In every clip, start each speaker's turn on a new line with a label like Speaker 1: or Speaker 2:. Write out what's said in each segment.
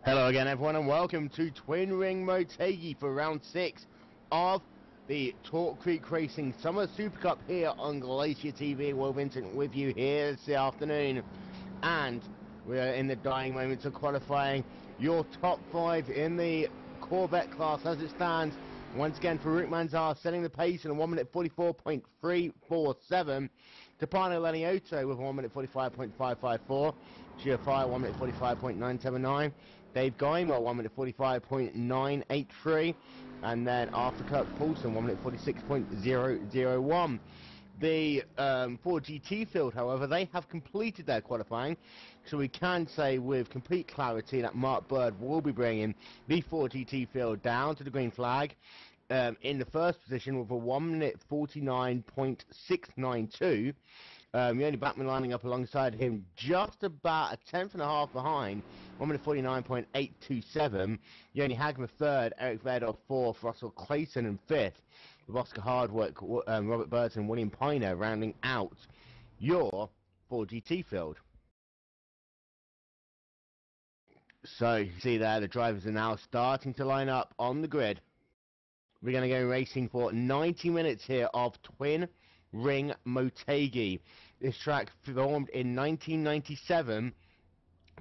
Speaker 1: Hello again everyone and welcome to Twin Ring Motegi for round 6 of the Talk Creek Racing Summer Super Cup here on Glacier TV. Will Vincent with you here this afternoon, and we are in the dying moments of qualifying your top 5 in the Corvette class as it stands. Once again, Farouk Manzar setting the pace in a 1 minute 44.347. Tapano Leniotto with 1 minute 45.554. GFI 1 minute 45.979. Dave Geimer 1 minute 45.983. And then after Kirk Paulson 1 minute 46.001. The Ford GT field, however, they have completed their qualifying, so we can say with complete clarity that Mark Bird will be bringing the Ford GT field down to the green flag in the first position with a 1 minute 49.692. Yoni Batman lining up alongside him just about a tenth and a half behind, 1 minute 49.827. Yoni Hagman third, Eric Vedov fourth, Russell Clayton in fifth, with Oscar Hardwick, Robert Burton, William Piner rounding out your 4GT field. So you see there, the drivers are now starting to line up on the grid. We're going to go racing for 90 minutes here of Twin Ring Motegi. This track formed in 1997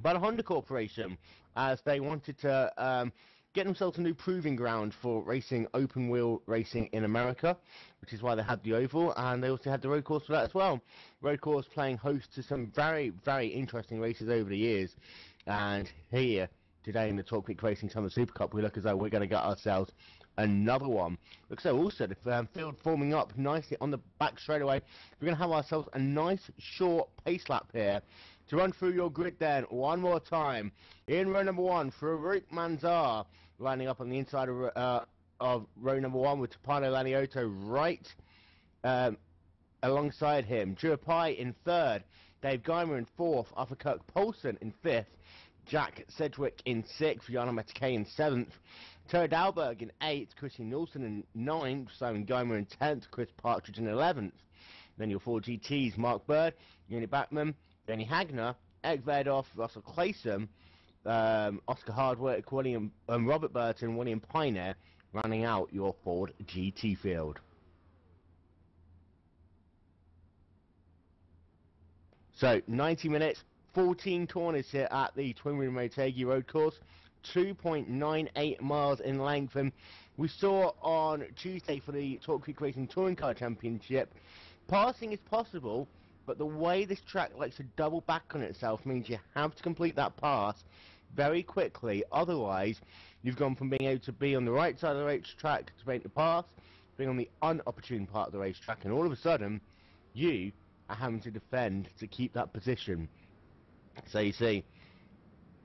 Speaker 1: by the Honda Corporation as they wanted to get themselves a new proving ground for racing open wheel racing in America, which is why they had the oval, and they also had the road course for that as well. Road course playing host to some very, very interesting races over the years, and here today in the Talk Creek Racing Summer Super Cup we look as though we're going to get ourselves another one. Looks so also the field forming up nicely on the back straightaway. We're going to have ourselves a nice short pace lap here to run through your grid then one more time. In row number 1, Farouk Manzar lining up on the inside of row number 1 with Tapano Laniotto right alongside him. Drew Pai in third, Dave Geimer in fourth, Arthur Kirk Paulson in fifth, Jack Sedgwick in sixth, Jana Motegi in seventh, Terry Dalberg in 8th, Christian Nielsen in 9th, Simon Geimer in 10th, Chris Partridge in 11th. Then your 4GTs, Mark Bird, Yoni Backman, Danny Hagner, Eric Vedov, Russell Clayson, Oscar Hardwick, Robert Burton, William Piner, running out your Ford GT field. So 90 minutes, 14 corners here at the Twin Ring Motegi road course. 2.98 miles in length, and we saw on Tuesday for the Talk Creek Racing Touring Car Championship, passing is possible, but the way this track likes to double back on itself means you have to complete that pass very quickly. Otherwise, you've gone from being able to be on the right side of the racetrack to make the pass, being on the unopportune part of the racetrack, and all of a sudden, you are having to defend to keep that position. So you see,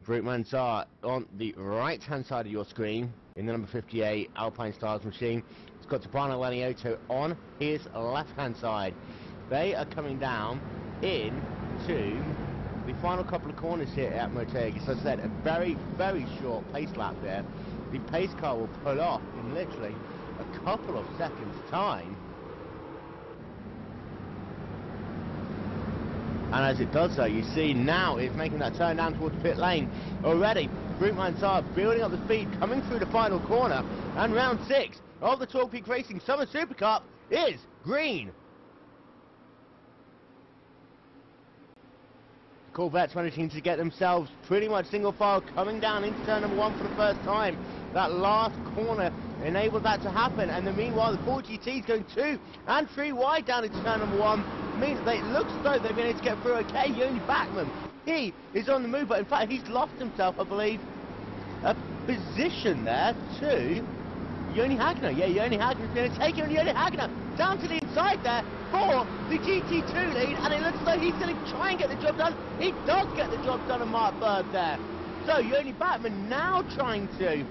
Speaker 1: Farouk Manzar on the right hand side of your screen in the number 58 Alpine Stars machine. It's got Tapano Laniotto on his left hand side. They are coming down into the final couple of corners here at Motegi. So I said, a very, very short pace lap there. The pace car will pull off in literally a couple of seconds time. And as it does so, you see now it's making that turn down towards pit lane already. Farouk Manzar building up the speed, coming through the final corner, and round 6 of the Talk Creek Racing Summer Super Cup is green. The Corvettes managing to get themselves pretty much single file coming down into turn number 1 for the first time. That last corner enabled that to happen, and then meanwhile the 4GTs going 2 and 3 wide down into turn number 1. Means that it looks as though they've been able to get through okay. Yoni Backman, he is on the move, but in fact he's lost himself, I believe, a position there to Yoni Hagner. Yeah, Yoni Hagner's going to take him, and Yoni Hagner down to the inside there. for the GT2 lead, and it looks like he's going to try and get the job done. He does get the job done on Mark Bird there. So Yoni Batman now trying to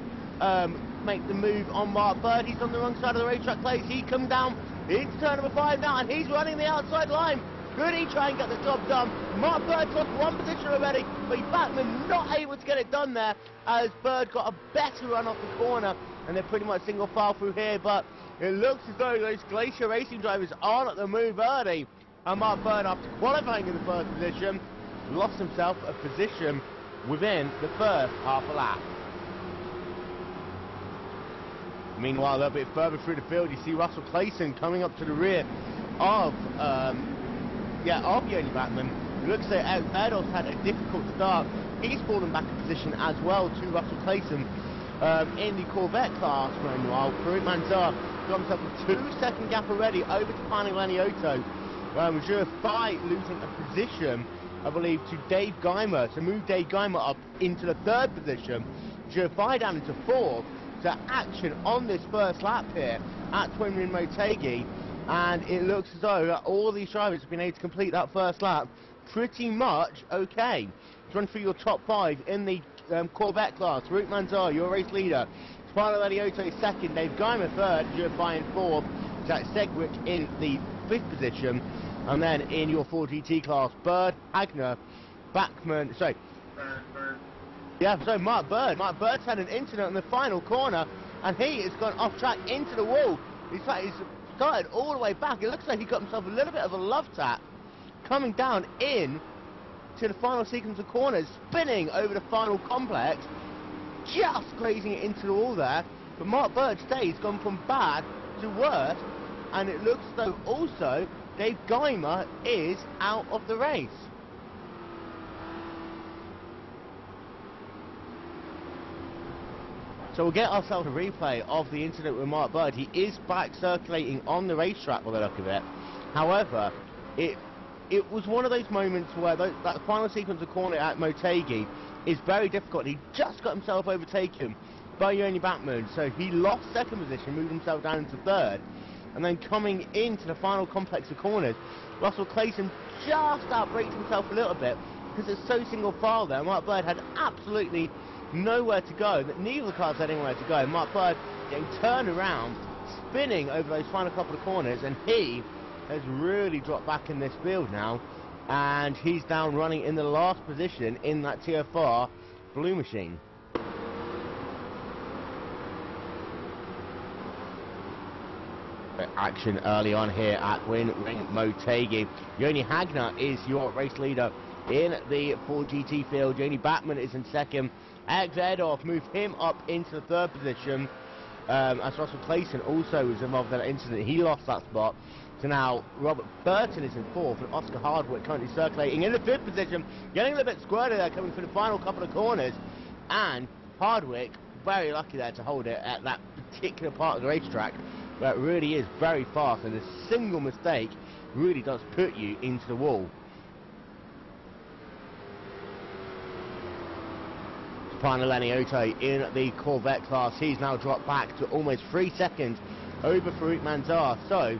Speaker 1: make the move on Mark Bird. He's on the wrong side of the racetrack plates. He comes down into turn number 5 now, and he's running the outside line. Could he try and get the job done? Mark Bird's lost one position already, but Batman not able to get it done there, as Bird got a better run off the corner, and they're pretty much single file through here. But it looks as though those Glacier Racing drivers are at the move early, and Mark Bird, after qualifying in the first position, lost himself a position within the first half a lap. Meanwhile, a little bit further through the field, you see Russell Clayton coming up to the rear of Yoni Batman. It looks like Eric Verdol's had a difficult start. He's fallen back a position as well to Russell Clayton in the Corvette class. Meanwhile, Farouk Manzar got himself a 2-second gap already over to Pani Laniotto. Jurfai losing a position, I believe, to Dave Geimer, to move Dave Geimer up into the 3rd position. Jurfai down into 4th. So action on this first lap here at Twin Ring Motegi, and it looks as though all these drivers have been able to complete that first lap pretty much okay. Let's run through your top 5 in the Corvette class. Farouk Manzar, your race leader. Spino Laniotto 2nd, Dave Geimer 3rd, Jurfai in 4th, Jack Segwick in the 5th position, and then in your 4GT class, Bird, Hagner, Bachman, Mark Bird. Mark Bird's had an incident in the final corner, and he has gone off track into the wall. He's started all the way back. It looks like he got himself a little bit of a love tap coming down in to the final sequence of corners, spinning over the final complex, just grazing it into the wall there. But Mark Bird's day's gone from bad to worse, and it looks as though also Dave Geimer is out of the race. So we'll get ourselves a replay of the incident with Mark Bird. He is back circulating on the racetrack by the look of it. However, it was one of those moments where that final sequence of corner at Motegi is very difficult. He just got himself overtaken by Yoni Batman, so he lost 2nd position, moved himself down into 3rd, and then coming into the final complex of corners, Russell Clayton just outbraked himself a little bit because it's so single file there. Mark Bird had absolutely nowhere to go, that neither of the cars had anywhere to go. Mark Bird getting turned around, spinning over those final couple of corners, and he has really dropped back in this field now, and he's down running in the last position in that TFR Blue Machine. Action early on here at Twin Ring Motegi. Yoni Hagner is your race leader in the 4GT field. Yoni Batman is in 2nd. Eric Verdolf moved him up into the 3rd position, as Russell Clayton also was involved in that incident. He lost that spot. So now Robert Burton is in 4th, and Oscar Hardwick currently circulating in the 5th position, getting a little bit squirted there coming through the final couple of corners, and Hardwick very lucky there to hold it at that particular part of the racetrack where it really is very fast, and a single mistake really does put you into the wall. Spino Laniotto in the Corvette class, he's now dropped back to almost 3 seconds over Farouk Manzar. So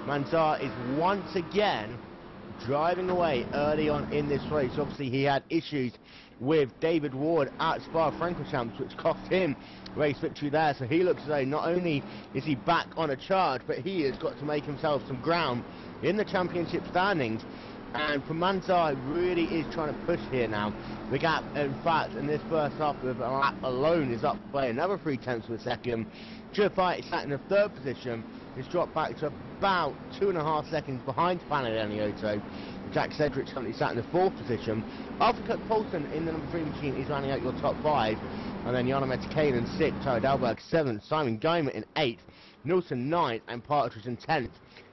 Speaker 1: Manzar is once again driving away early on in this race. Obviously he had issues with David Ward at Spa-Francorchamps, which cost him race victory there. So he looks as though not only is he back on a charge, but he has got to make himself some ground in the championship standings. And for Manzar, really is trying to push here now. The gap, in fact, in this first half of a lap alone is up by another 0.3 of a second. Jurfai is sat in the 3rd position. It's dropped back to about 2.5 seconds behind Spino Laniotto. Jack Sedgwick's currently sat in the 4th position. Arthur Coulson in the number 3 machine is rounding out your top 5. And then Jana Motegi in 6th, Tyler Dalberg 7th, Simon Geimer in 8th, Nilsson 9th, and Partridge in 10th.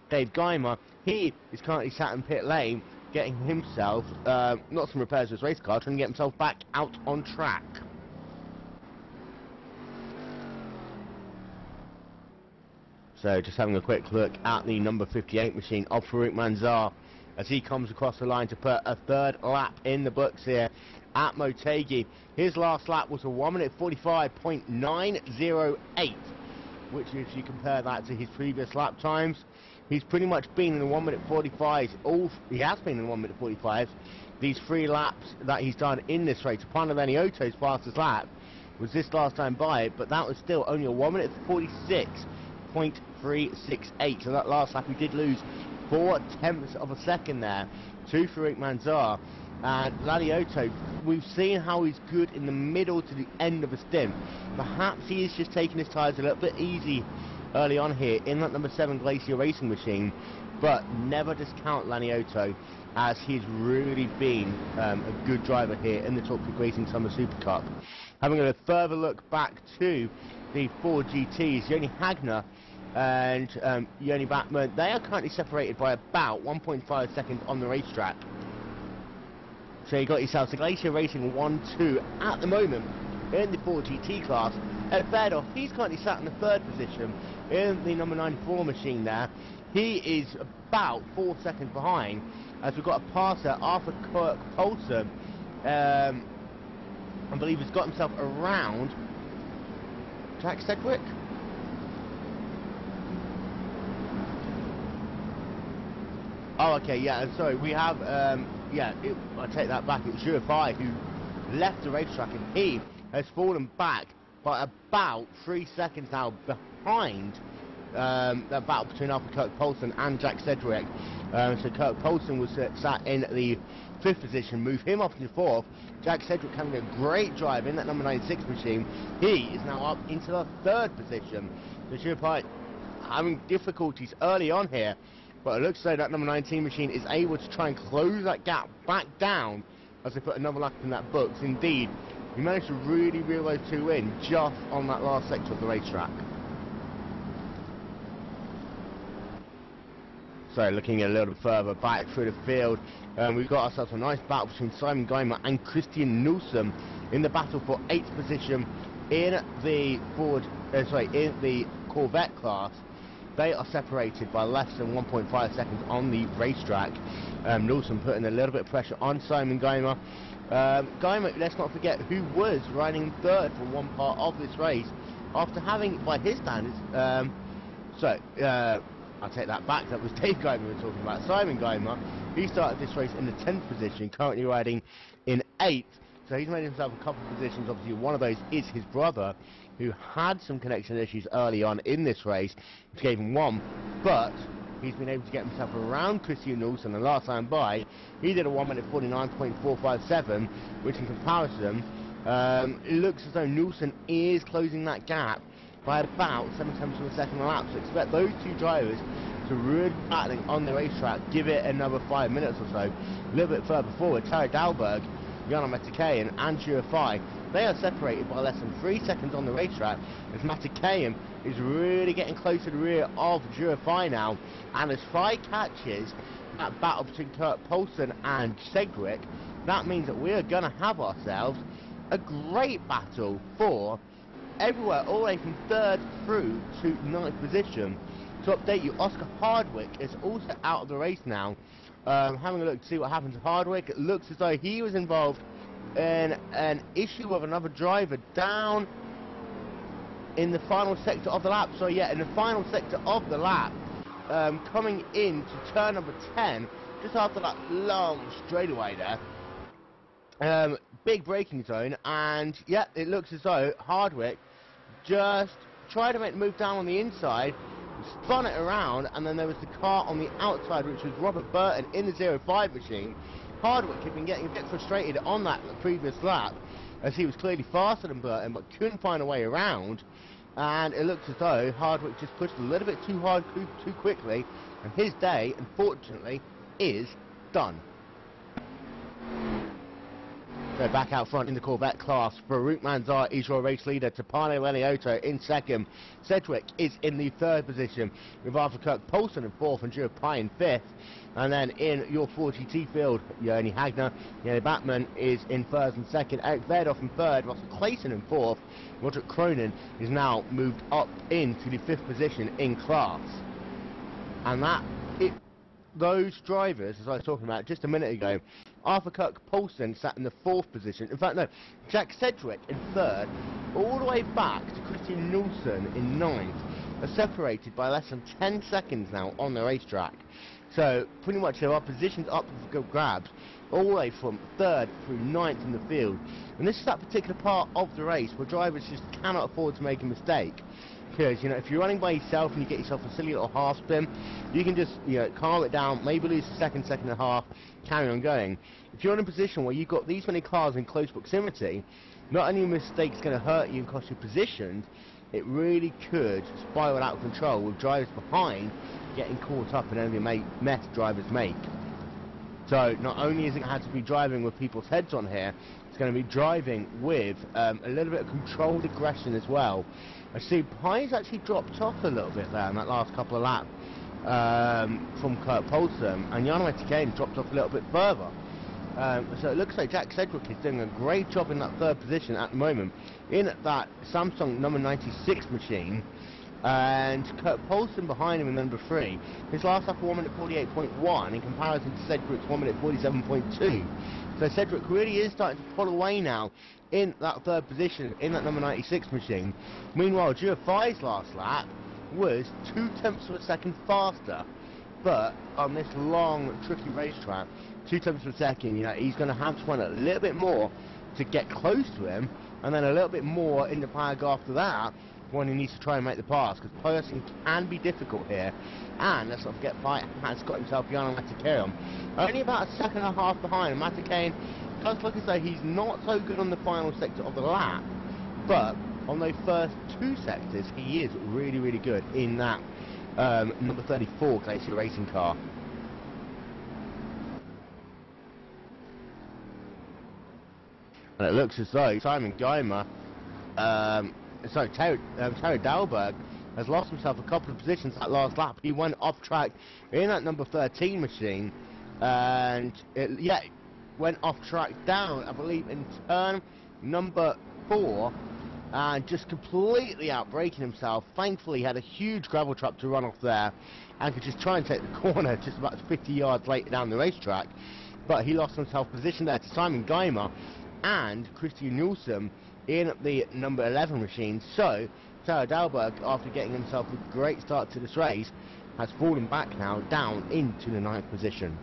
Speaker 1: Dave Geimer, he is currently sat in pit lane, getting himself, not some repairs to his race car, trying to get himself back out on track. So just having a quick look at the number 58 machine of Farouk Manzar as he comes across the line to put a 3rd lap in the books here at Motegi. His last lap was a 1 minute 45.908. which if you compare that to his previous lap times, he's pretty much been in the 1 minute 45. He has been in the 1 minute 45. These 3 laps that he's done in this race. Pantaleniotto's fastest lap was this last time by, but that was still only a 1 minute 46.368. So that last lap he did lose 0.4 of a second there to Farouk Manzar. And Laniotto, we've seen how he's good in the middle to the end of a stint. Perhaps he is just taking his tyres a little bit easy early on here in that number 7 Glacier Racing machine, but never discount Laniotto, as he's really been a good driver here in the Top Gear Racing Summer Super Cup. Having a further look back to the 4 GTs, Joni Hagner and Joni Batman, they are currently separated by about 1.5 seconds on the racetrack. So you got yourself the Glacier Racing 1-2 at the moment in the 4 GT class. Ed Verdoff, he's currently sat in the 3rd position in the number 94 machine there. He is about 4 seconds behind, as we've got a passer, Arthur Kirk-Poulsen. I believe he's got himself around Jack Sedgwick. Oh, okay, yeah, and sorry, we have, I take that back, it was Jurafai who left the racetrack, and he has fallen back by about 3 seconds now behind that battle between Arthur Kirk-Poulsen and Jack Sedgwick. So Kirk-Poulsen was sat in the 5th position, move him up into 4th. Jack Sedgwick having a great drive in that number 96 machine. He is now up into the 3rd position. So Jurafai having difficulties early on here, but it looks as though that number 19 machine is able to try and close that gap back down as they put another lap in that books. Indeed, he managed to really reel those 2 in just on that last sector of the racetrack. So looking a little bit further back through the field, we've got ourselves a nice battle between Simon Geimer and Christian Nilsson in the battle for 8th position in the in the Corvette class. They are separated by less than 1.5 seconds on the racetrack. Nilsson putting a little bit of pressure on Simon Geimer. Geimer, let's not forget, who was riding 3rd for one part of this race after having, by his standards, I'll take that back, that was Dave Geimer we were talking about. Simon Geimer, he started this race in the 10th position, currently riding in 8th, so he's made himself a couple of positions. Obviously one of those is his brother, who had some connection issues early on in this race, which gave him 1, but he's been able to get himself around Christian Nilsson, and last time by, he did a 1 minute 49.457, which in comparison, it looks as though Nilsson is closing that gap by about 7/10 of a second a lap. So expect those 2 drivers to really be battling on the racetrack. Give it another 5 minutes or so. A little bit further forward, Terry Dalberg, Jana Motegi and Andrew Fai, they are separated by less than 3 seconds on the racetrack, as Motegi is really getting close to the rear of Jurafai now, and as Fai catches that battle between Kirk-Poulsen and Sedgwick, that means that we are going to have ourselves a great battle for everywhere, all the way from 3rd through to 9th position. To update you, Oscar Hardwick is also out of the race now. Having a look to see what happened to Hardwick, it looks as though he was involved in an issue with another driver down in the final sector of the lap. So yeah, in the final sector of the lap, coming into turn number 10, just after that long straightaway there. Big braking zone, and yeah, it looks as though Hardwick just tried to make the move down on the inside, spun it around, and then there was the car on the outside, which was Robert Burton in the 05 machine. Hardwick had been getting a bit frustrated on that previous lap, as he was clearly faster than Burton, but couldn't find a way around, and it looks as though Hardwick just pushed a little bit too hard, too quickly, and his day, unfortunately, is done. So back out front in the Corvette class, Farouk Manzar is your race leader, Tapane Leniotto in 2nd. Sedgwick is in the 3rd position, with Arthur Kirk-Poulsen in 4th and Jurafai in 5th. And then in your 4GT field, Joni Hagner, Joni Batman is in 1st and 2nd, Eric Verdoff in 3rd, Russell Clayton in 4th. Roderick Cronin is now moved up into the 5th position in class. And those drivers, as I was talking about just a minute ago, Arthur Kirk-Poulsen sat in the 4th position. In fact, no, Jack Sedgwick in 3rd, all the way back to Christian Nilsson in 9th. are separated by less than 10 seconds now on the racetrack. So pretty much there are positions up for grabs all the way from 3rd through 9th in the field. And this is that particular part of the race where drivers just cannot afford to make a mistake. Because, you know, if you're running by yourself and you get yourself a silly little half spin, you can just, you know, calm it down, maybe lose a second, second and a half, carry on going. If you're in a position where you've got these many cars in close proximity, not only are mistakes going to hurt you and cost you positions, it really could spiral out of control with drivers behind getting caught up in any mess drivers make. So not only is it going to have to be driving with people's heads on here, it's going to be driving with a little bit of controlled aggression as well. I see Pies actually dropped off a little bit there in that last couple of laps from Kurt Poulsen, and Motegi dropped off a little bit further. So it looks like Jack Sedgwick is doing a great job in that 3rd position at the moment in that Samsung number 96 machine, and Kurt Poulsen behind him in number 3. His last lap 1 minute 48.1 in comparison to Sedgwick's 1 minute 47.2. So Sedgwick really is starting to pull away now in that 3rd position in that number 96 machine. Meanwhile, GFI's last lap was 0.2 of a second faster, but on this long, tricky racetrack, 0.2 of a second, you know, he's going to have to run a little bit more to get close to him, and then a little bit more in the flag after that when he needs to try and make the pass, because passing can be difficult here. And let's not forget, Fight has got himself Motegi only about a second and a half behind. Motegi does look as though he's not so good on the final sector of the lap, but on those first 2 sectors he is really, really good in that number 34 Glacier racing car. And it looks as though Simon Geimer, Terry Dalberg has lost himself a couple of positions that last lap. He went off track in that number 13 machine, and it went off track down, I believe, in turn number 4, and just completely outbraking himself. Thankfully, he had a huge gravel trap to run off there, and could just try and take the corner just about 50 yards later down the racetrack. But he lost himself position there to Simon Geimer and Christian Nielsen in the number 11 machine. So Terry Dalberg, after getting himself a great start to this race, has fallen back now down into the 9th position.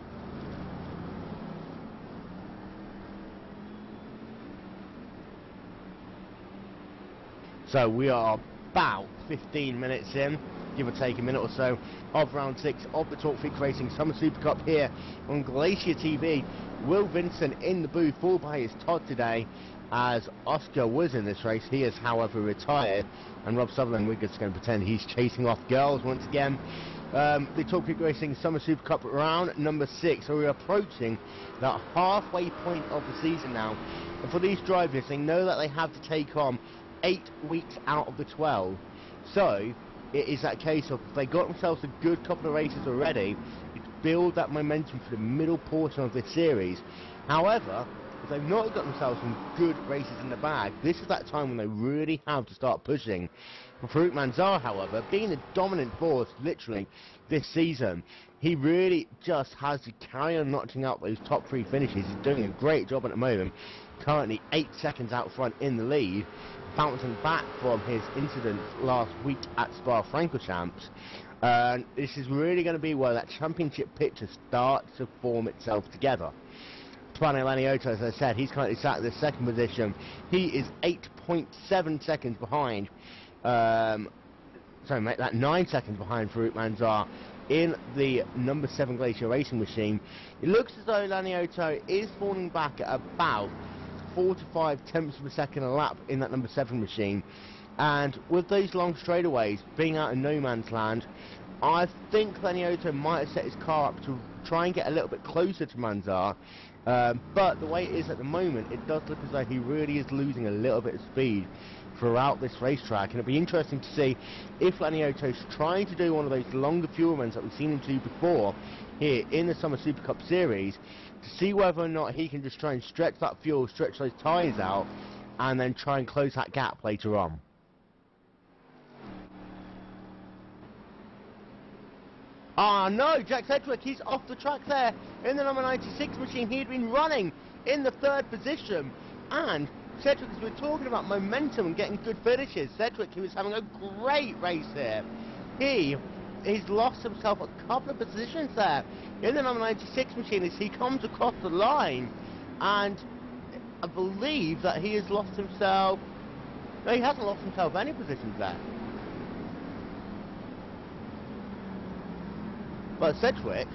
Speaker 1: So we are about 15 minutes in, give or take a minute or so, of round 6 of the Talk Freak Racing Summer Super Cup here on Glacier TV. Will Vincent in the booth, followed by his Todd today, as Oscar was in this race. He is, however, retired, and Rob Sutherland, we're just going to pretend he's chasing off girls once again. The Talk Freak Racing Summer Super Cup round number 6, so we're approaching that halfway point of the season now. And for these drivers, they know that they have to take on 8 weeks out of the 12. So it is that case of, if they got themselves a good couple of races already, it's build that momentum for the middle portion of this series. However, if they've not got themselves some good races in the bag, this is that time when they really have to start pushing. For Farouk Manzar, however, being the dominant force literally this season, he really just has to carry on notching out those top 3 finishes. He's doing a great job at the moment, currently 8 seconds out front in the lead, bouncing back from his incident last week at Spa-Francorchamps. This is really going to be where that championship picture starts to form itself together. Tuane Lanioto, as I said, he's currently sat in the 2nd position. He is 8.7 seconds behind, sorry mate, that 9 seconds behind Farouk Manzar in the number 7 Glacier Racing machine. It looks as though Lanioto is falling back at about 4 to 5 tenths of a second a lap in that number 7 machine. And with those long straightaways being out in no man's land, I think Lanioto might have set his car up to try and get a little bit closer to Manzar. But the way it is at the moment, it does look as though he really is losing a little bit of speed throughout this racetrack, and it'll be interesting to see if Lanioto's trying to do one of those longer fuel runs that we've seen him do before here in the Summer Super Cup Series, to see whether or not he can just try and stretch that fuel, stretch those tyres out, and then try and close that gap later on. Ah no, Jack Sedgwick, he's off the track there in the number 96 machine. He had been running in the 3rd position, and Sedgwick, as we're talking about momentum and getting good finishes, Sedgwick, he was having a great race here. he's lost himself a couple of positions there in the number 96 machine as he comes across the line, and I believe that he has lost himself. No, he hasn't lost himself any positions there. But Sedgwick,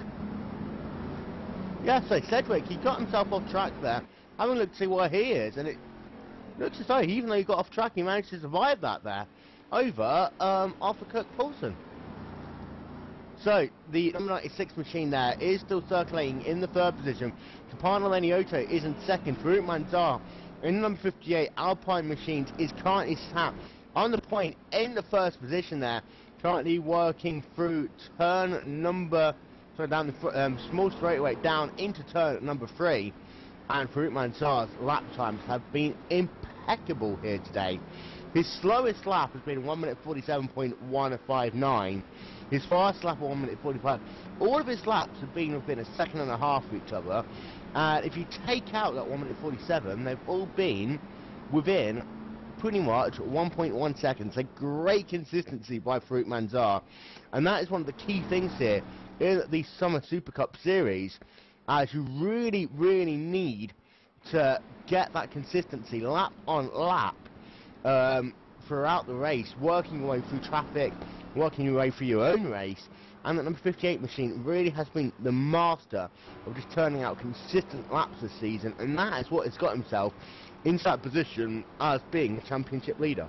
Speaker 1: yeah, so Sedgwick, he got himself off track there. Having a look to see where he is, and it looks as though, even though he got off track, he managed to survive that there over Arthur Kirk Paulson. So the number 96 machine there is still circulating in the third position. Capano Lenioto is in second. Farouk Manzar in number 58 Alpine Machines is currently sat on the point in the first position there, currently working through turn number, down the small straightaway down into turn number 3. And Farouk Manzar's lap times have been impeccable here today. His slowest lap has been 1 minute 47.159. His fastest lap 1 minute 45. All of his laps have been within a second and a half of each other. And if you take out that 1 minute 47, they've all been within pretty much 1.1 seconds. A great consistency by Farouk Manzar. And that is one of the key things here in the Summer Super Cup series, as you really, really need to get that consistency lap on lap throughout the race, working your way through traffic, working your way through your own race. And that number 58 machine really has been the master of just turning out consistent laps this season, and that is what has got himself into that position as being the championship leader.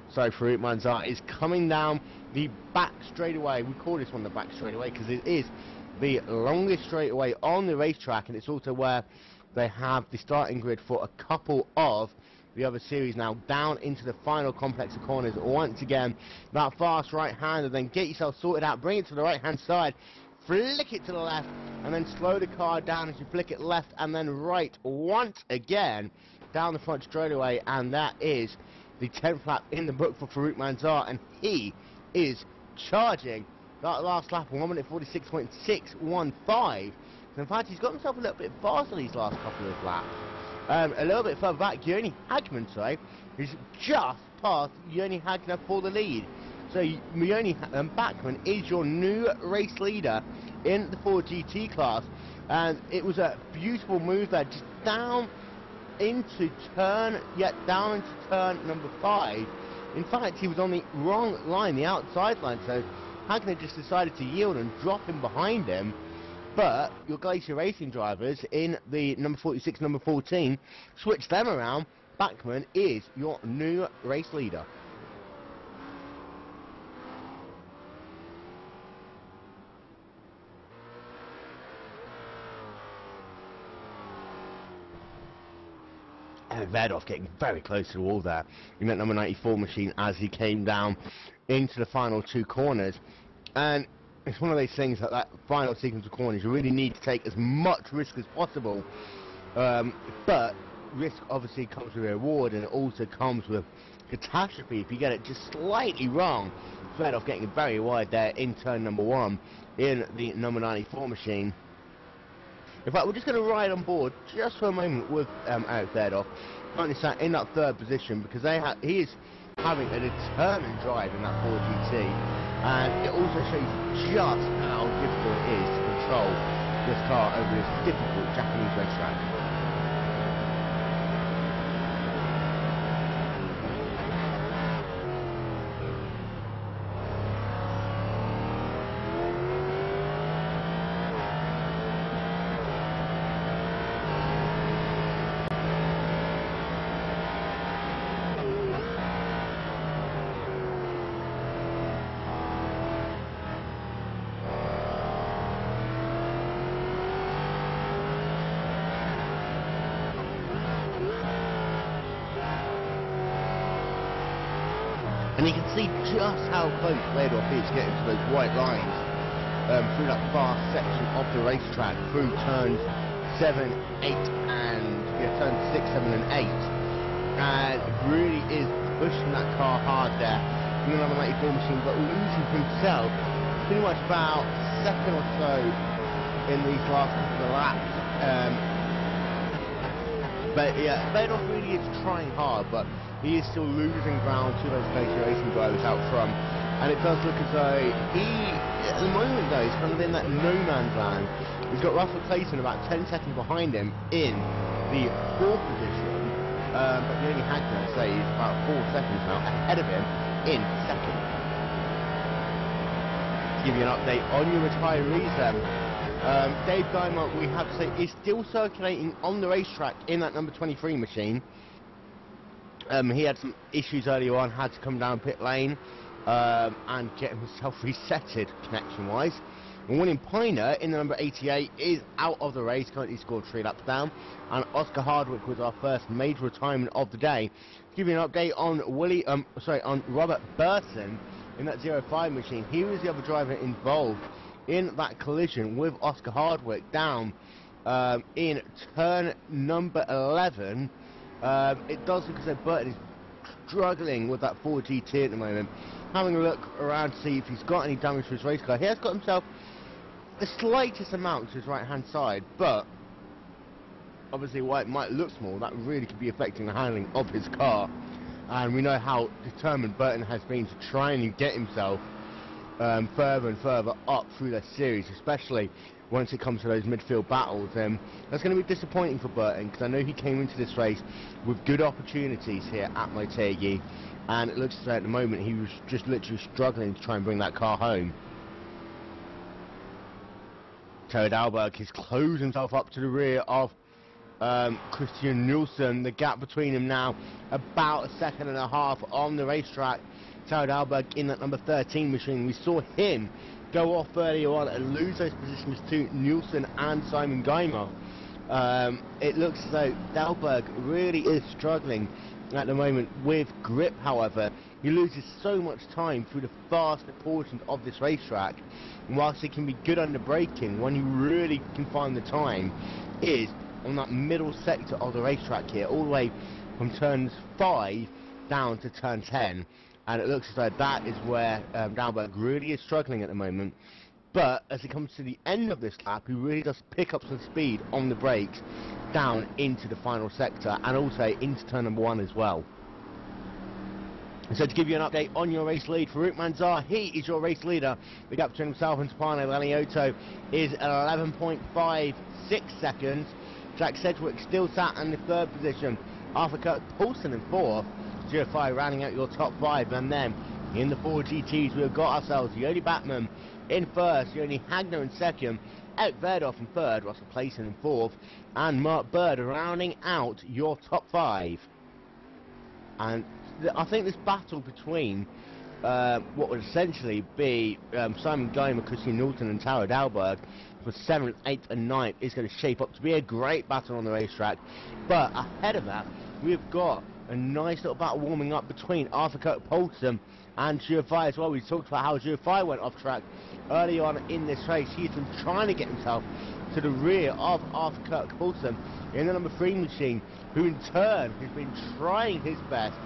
Speaker 1: So Farouk Manzar is coming down the back straightaway. We call this one the back straightaway because it is the longest straightaway on the racetrack, and it's also where they have the starting grid for a couple of the other series now, down into the final complex of corners. Once again, that fast right hander, then get yourself sorted out, bring it to the right hand side, flick it to the left, and then slow the car down as you flick it left and then right once again down the front straightaway. And that is the 10th lap in the book for Farouk Manzar, and he is charging that last lap, 1 minute 46.615. So in fact, he's got himself a little bit faster these last couple of laps. A little bit further back, Yoni Hagman, is just past Yoni Hagner for the lead. So Yoni Bachmann is your new race leader in the Ford GT class, and it was a beautiful move there, just down into turn number 5. In fact, he was on the wrong line, the outside line, so Hagner just decided to yield and drop him behind him. But your Glacier Racing drivers in the number 46, number 14, switch them around. Bachmann is your new race leader. And Verdorf getting very close to the wall there in that number 94 machine as he came down into the final 2 corners. And it's one of those things that final sequence of corners, you really need to take as much risk as possible. But risk obviously comes with a reward, and it also comes with catastrophe if you get it just slightly wrong. Verdorf getting very wide there in turn number 1 in the number 94 machine. In fact, we're just going to ride on board just for a moment with Eric Verdorf, currently sat in that 3rd position, because he is having a determined drive in that Ford GT, and it also shows just how difficult it is to control this car over this difficult Japanese racetrack. And you can see just how close Verdorf is getting to those white lines through that fast section of the racetrack, through turns 7, 8, and turns 6, 7, and 8. And really is pushing that car hard there in the number 94 machine, but losing himself pretty much about a second or so in these last couple of laps. But yeah, Bedorf really is trying hard, but he is still losing ground to those Glacier Racing drivers out front. And it does look as though he, at the moment though, he's kind of in that no man's land. He's got Russell Clayton about 10 seconds behind him in the 4th position. But Joni Hagner, say, is about 4 seconds now ahead of him in 2nd. To give you an update on your retirees then. Dave Geimer, we have to say, is still circulating on the racetrack in that number 23 machine. He had some issues earlier on, had to come down pit lane and get himself resetted connection-wise. And William Piner in the number 88 is out of the race, currently scored 3 laps down. And Oscar Hardwick was our first major retirement of the day. To give you an update on on Robert Burton in that 05 machine. He was the other driver involved in that collision with Oscar Hardwick down in turn number 11. It does look as though Burton is struggling with that 4GT at the moment. Having a look around to see if he's got any damage to his race car. He has got himself the slightest amount to his right hand side, but obviously while it might look small, that really could be affecting the handling of his car. And we know how determined Burton has been to try and get himself further and further up through the series, especially once it comes to those midfield battles. That's going to be disappointing for Burton, because I know he came into this race with good opportunities here at Motegi, and it looks like at the moment he was just literally struggling to try and bring that car home. Terry Dalberg has closed himself up to the rear of Christian Nielsen. The gap between them now about 1.5 seconds on the racetrack. Terry Dalberg in that number 13 machine. We saw him go off earlier on and lose those positions to Nielsen and Simon Geimer. It looks as though Dalberg really is struggling at the moment with grip. However, he loses so much time through the faster portions of this racetrack, and whilst he can be good under braking, when he really can find the time is on that middle sector of the racetrack here, all the way from turns 5 down to turn 10. And it looks as though that is where Dalberg really is struggling at the moment. But as it comes to the end of this lap, he really does pick up some speed on the brakes down into the final sector, and also into turn number 1 as well. So to give you an update on your race lead, Farouk Manzar, he is your race leader. The gap between himself and Stefano Laniotto is 11.56 seconds. Jack Sedgwick still sat in the 3rd position. Arthur Kirk Paulson in 4th. 05 rounding out your top 5, and then in the 4 GTs we've got ourselves Yodi Batman in 1st, Yoni Hagner in 2nd, Eric Verdoff in 3rd, Russell Clayton in 4th, and Mark Bird rounding out your top 5. And I think this battle between what would essentially be Simon Geimer, Christian Norton and Taro Dalberg for 7th, 8th and 9th is going to shape up to be a great battle on the racetrack. But ahead of that, we've got a nice little battle warming up between Arthur Kirk Paulson and Giuffai as well. We talked about how Giuffai went off track early on in this race. He's been trying to get himself to the rear of Arthur Kirk Paulson in the number 3 machine, who in turn has been trying his best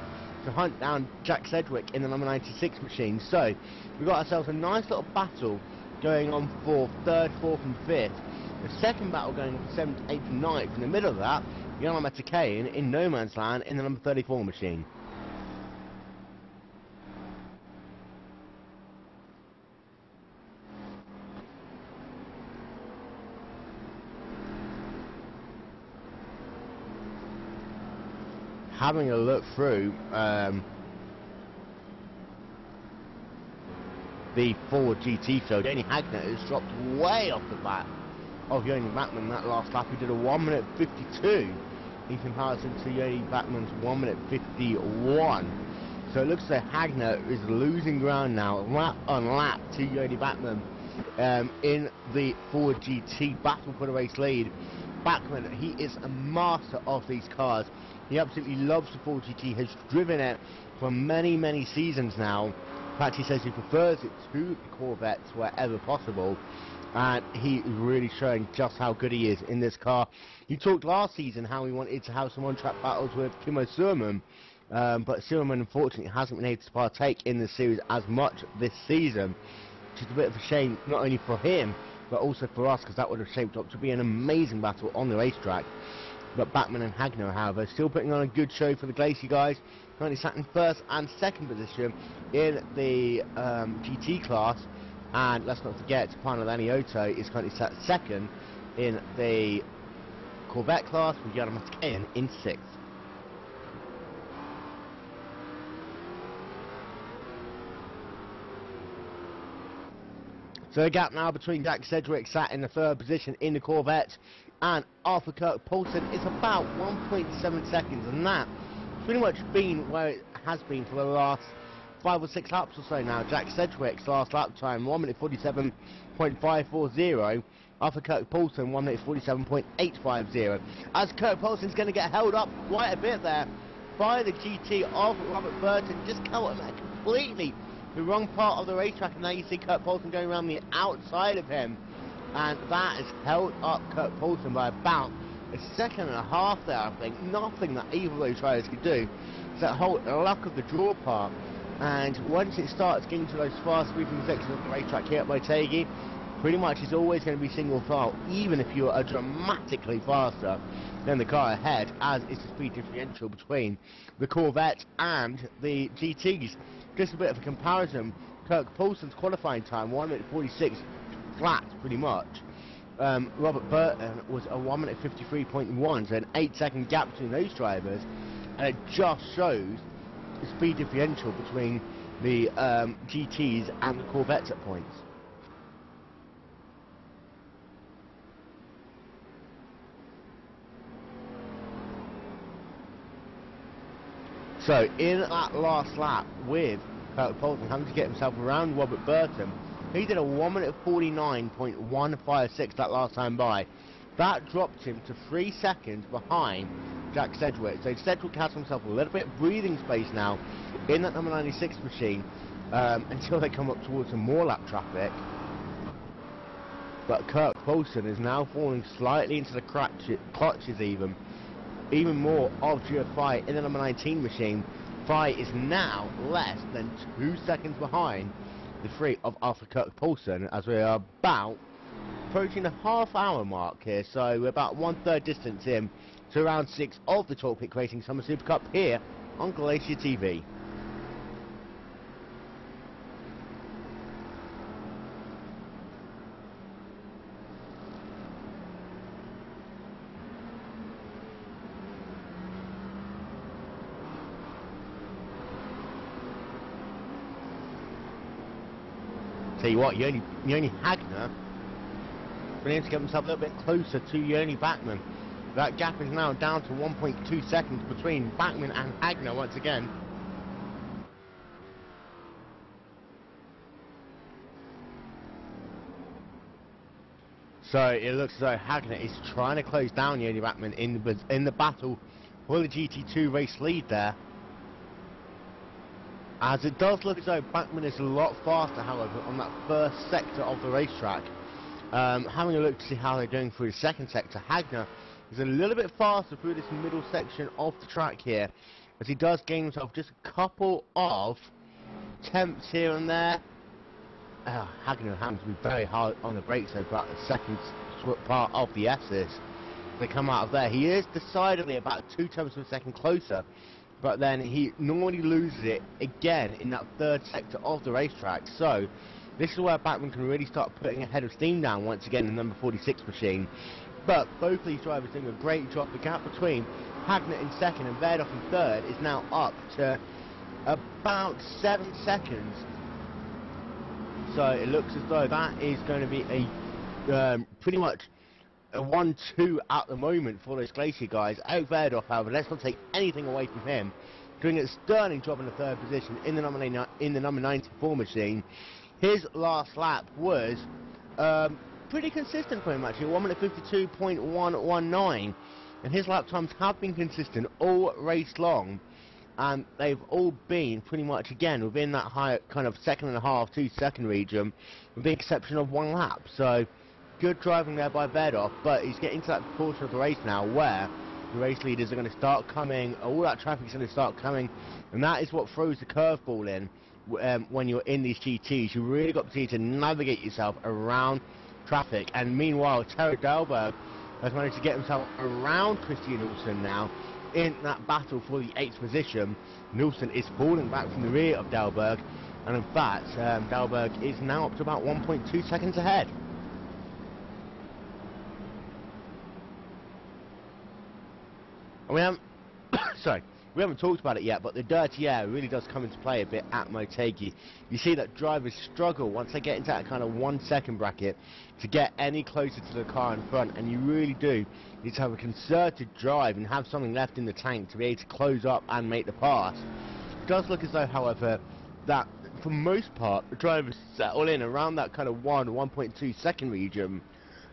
Speaker 1: to hunt down Jack Sedgwick in the number 96 machine. So we've got ourselves a nice little battle going on for 3rd, 4th and 5th. The second battle going on for 7th, 8th and 9th. In the middle of that, Yana Motegi in no man's land in the number 34 machine. Having a look through the 4 GT field, Yoni Hagner has dropped way off the back of Yoni Batman that last lap. He did a 1 minute 52 in comparison to Yoni Batman's 1 minute 51. So it looks like Hagner is losing ground now, lap on lap, to Yoni Batman in the 4 GT battle for the race lead. Bachmann, he is a master of these cars. He absolutely loves the 4 GT, has driven it for many, many seasons now. In fact, he says he prefers it to the Corvettes wherever possible. And he is really showing just how good he is in this car. He talked last season how he wanted to have some on-track battles with Timo Suerman, but Suerman unfortunately hasn't been able to partake in the series as much this season, which is a bit of a shame, not only for him, but also for us, because that would have shaped up to be an amazing battle on the racetrack. But Bachmann and Hagner, however, still putting on a good show for the Glacier guys. Currently sat in first and second position in the GT class. And let's not forget, Pano Lanioto is currently sat second in the Corvette class, with Yana Motegi in sixth. So the gap now between Jack Sedgwick, sat in the third position in the Corvette, and Arthur Kirk-Poulsen is about 1.7 seconds, and that's pretty much been where it has been for the last 5 or 6 laps or so now. Jack Sedgwick's last lap time, 1 minute 47.540. Arthur Kirk-Poulsen, 1 minute 47.850. As Kirk-Poulsen's going to get held up quite a bit there by the GT of Robert Burton, just caught him completely the wrong part of the racetrack, and now you see Kirk-Poulsen going around the outside of him, and that has held up Kirk-Poulsen by about a second and a half there, I think. Nothing that either of those riders could do. It's that whole luck of the draw part, and once it starts getting to those fast sweeping sections of the racetrack here at Motegi, pretty much it's always going to be single file, even if you are dramatically faster than the car ahead, as is the speed differential between the Corvette and the GTs. Just a bit of a comparison, Kirk-Poulsen's qualifying time, 1 minute 46 flat, pretty much. Robert Burton was a 1 minute 53.1, so an 8-second gap between those drivers, and it just shows the speed differential between the GTs and the Corvettes at points. So in that last lap, with Kirk-Poulsen having to get himself around Robert Burton, he did a 1 minute 49.156 that last time by. That dropped him to 3 seconds behind Jack Sedgwick. So Sedgwick has himself a little bit of breathing space now in that number 96 machine until they come up towards some more lap traffic. But Kirk-Poulsen is now falling slightly into the clutches even more of Gio Fai in the number 19 machine. Fai is now less than 2 seconds behind the 3 of Arthur Kirk-Poulsen, as we are about approaching the half-hour mark here, so we're about 1/3 distance in to round 6 of the Talk Pick Racing Summer Super Cup here on Glacier TV. Tell you what, Yoni Hagner been able to get himself a little bit closer to Yoni Bachmann. That gap is now down to 1.2 seconds between Bachmann and Hagner once again. So it looks as though Hagner is trying to close down Yoni Bachmann in the battle for the GT2 race lead there. As it does look as though Bachmann is a lot faster, however, on that first sector of the racetrack. Having a look to see how they're doing through the second sector, Hagner is a little bit faster through this middle section of the track here, as he does gain himself just a couple of tenths here and there. Hagner having to be very hard on the brakes so far, the second part of the S's. They come out of there. He is decidedly about 2 tenths of a second closer, but then he normally loses it again in that third sector of the racetrack. So this is where Bachmann can really start putting a head of steam down once again in the number 46 machine. But both these drivers doing a great job. The gap between Hagner in second and Verdorf in third is now up to about 7 seconds. So it looks as though that is going to be a pretty much a 1-2 at the moment for those Glacier guys. Out Verdorf, however, let's not take anything away from him, doing a sterling job in the third position in the number 94 machine. His last lap was pretty consistent for him, actually, 1 minute 52.119, and his lap times have been consistent all race long, and they've all been pretty much again within that high kind of 1.5 to 2 second region, with the exception of 1 lap. So good driving there by Verdorf, but he's getting to that portion of the race now where the race leaders are going to start coming, all that traffic is going to start coming, and that is what throws the curveball in when you're in these GTs. You really got to navigate yourself around traffic, and meanwhile Terry Dalberg has managed to get himself around Christian Nielsen now in that battle for the 8th position. Nielsen is falling back from the rear of Dalberg, and in fact, Dalberg is now up to about 1.2 seconds ahead. And we haven't, sorry, we haven't talked about it yet, but the dirty air really does come into play a bit at Motegi. You see that drivers struggle once they get into that kind of 1 second bracket to get any closer to the car in front, and you really do need to have a concerted drive and have something left in the tank to be able to close up and make the pass. It does look as though, however, that for most part the drivers settle in around that kind of 1.2 second region,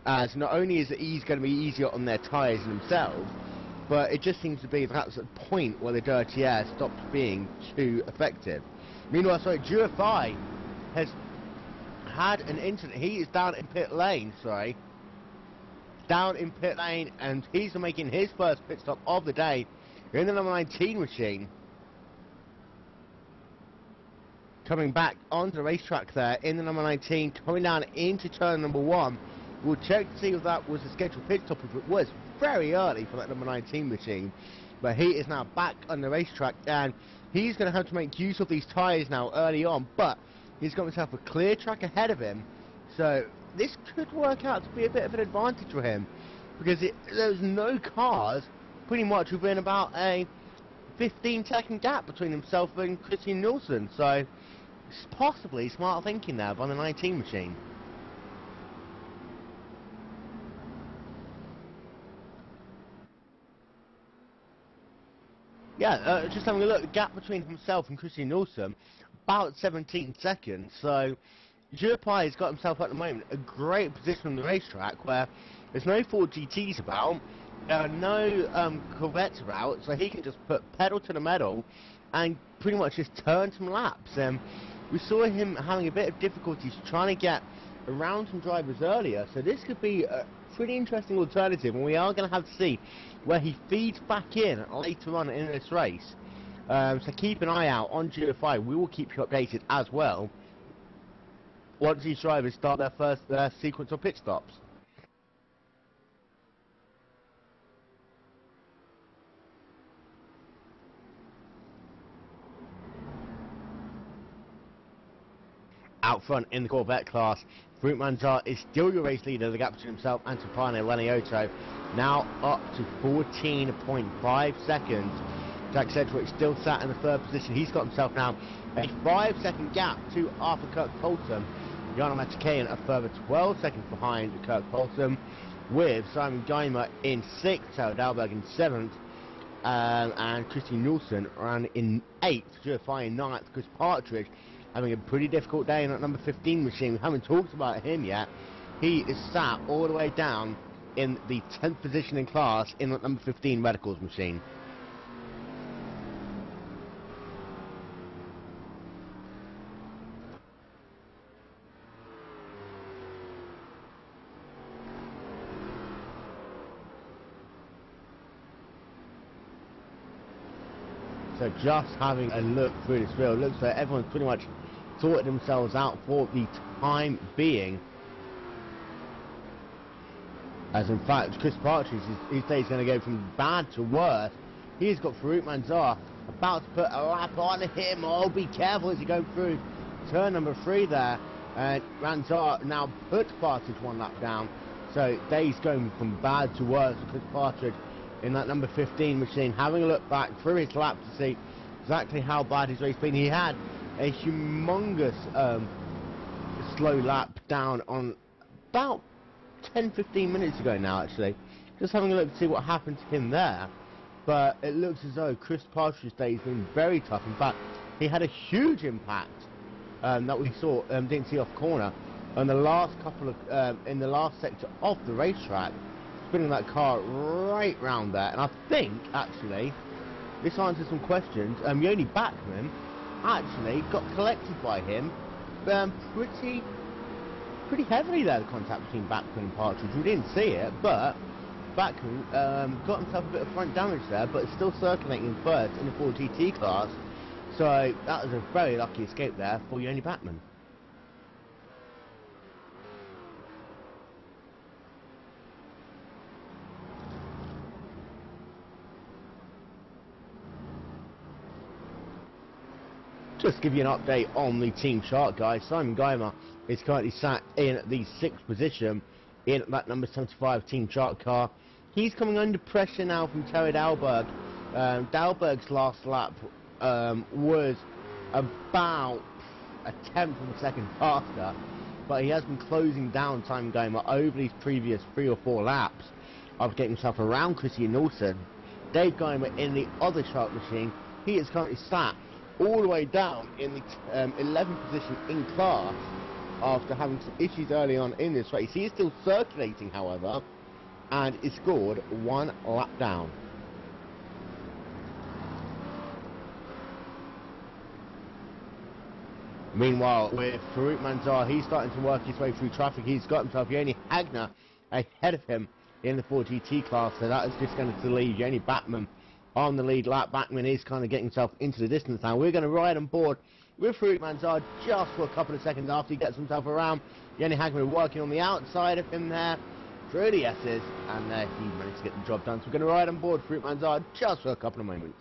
Speaker 1: as not only is it going to be easier on their tyres themselves, but it just seems to be that's the point where the dirty air stops being too effective. Meanwhile, TFR has had an incident. He is down in pit lane, and he's making his first pit stop of the day in the number 19 machine. Coming back onto the racetrack there in the number 19, coming down into turn number 1. We'll check to see if that was a scheduled pit stop. If it was, very early for that number 19 machine, but he is now back on the racetrack, and he's going to have to make use of these tyres now early on, but he's got himself a clear track ahead of him, so this could work out to be a bit of an advantage for him, because there's no cars pretty much within about a 15-second gap between himself and Christian Nielsen, so it's possibly smart thinking there by the 19 machine. Yeah, just having a look, the gap between himself and Christian Nielsen, about 17 seconds, so TFR has got himself at the moment a great position on the racetrack where there's no Ford GTs about, no Corvettes about, so he can just put pedal to the metal and pretty much just turn some laps. We saw him having a bit of difficulties trying to get around some drivers earlier, so this could be a pretty interesting alternative, and we are going to have to see where he feeds back in later on in this race. So keep an eye out on TFR. We will keep you updated as well once these drivers start their first sequence of pit stops. Out front in the Corvette class, Farouk Manzar is still your race leader. The gap between himself and Tupane Leniotto now up to 14.5 seconds. Jack Sedgwick still sat in the 3rd position. He's got himself now a 5-second gap to Arthur Kirk-Polson. Yana Motegi a further 12 seconds behind Kirk-Polson, with Simon Geimer in 6th, Sarah Dalberg in 7th, and Christian Nielsen ran in 8th, TFR in 9th, Chris Partridge having a pretty difficult day in that number 15 machine. We haven't talked about him yet. He is sat all the way down in the 10th position in class in that number 15 Medicals machine. So just having a look through this field, looks like everyone's pretty much sorted themselves out for the time being. As in fact, Chris Partridge is going to go from bad to worse. He's got Farouk Manzar about to put a lap on him. Oh, be careful as you go through turn number 3 there. And Manzar now puts Partridge 1 lap down. So he's going from bad to worse. Chris Partridge in that number 15 machine, having a look back through his lap to see exactly how bad his race been. He had a humongous slow lap down on about 10-15 minutes ago now, actually. Just having a look to see what happened to him there. But it looks as though Chris Partridge's day has been very tough. In fact, he had a huge impact that we saw, didn't see off corner, on the last couple of, in the last sector of the racetrack, spinning that car right round there. And I think, actually, this answers some questions. Yoni Backman actually got collected by him pretty heavily there, the contact between Backman and Partridge. We didn't see it, but Backman got himself a bit of front damage there, but is still circulating first in the 4GT class. So that was a very lucky escape there for Yoni Backman. Just give you an update on the Team Shark guys. Simon Geimer is currently sat in the 6th position in that number 75 Team Shark car. He's coming under pressure now from Terry Dalberg. Dalberg's last lap was about a tenth of a second faster, but he has been closing down Simon Geimer over these previous 3 or 4 laps after getting himself around Christian Nielsen. Dave Geimer in the other Shark machine, he is currently sat all the way down in the 11th position in class after having some issues early on in this race. He is still circulating, however, and is scored 1 lap down. Meanwhile, with Farouk Manzar, he's starting to work his way through traffic. He's got himself Yoni Hagner ahead of him in the 4GT class, so that is just going to leave Yoni Batman on the lead lap. Batman is kind of getting himself into the distance now. We're going to ride on board with Farouk Manzar just for a couple of seconds after he gets himself around. Yoni Hagner working on the outside of him there through the S's, and he managed to get the job done. So we're going to ride on board Farouk Manzar just for a couple of moments.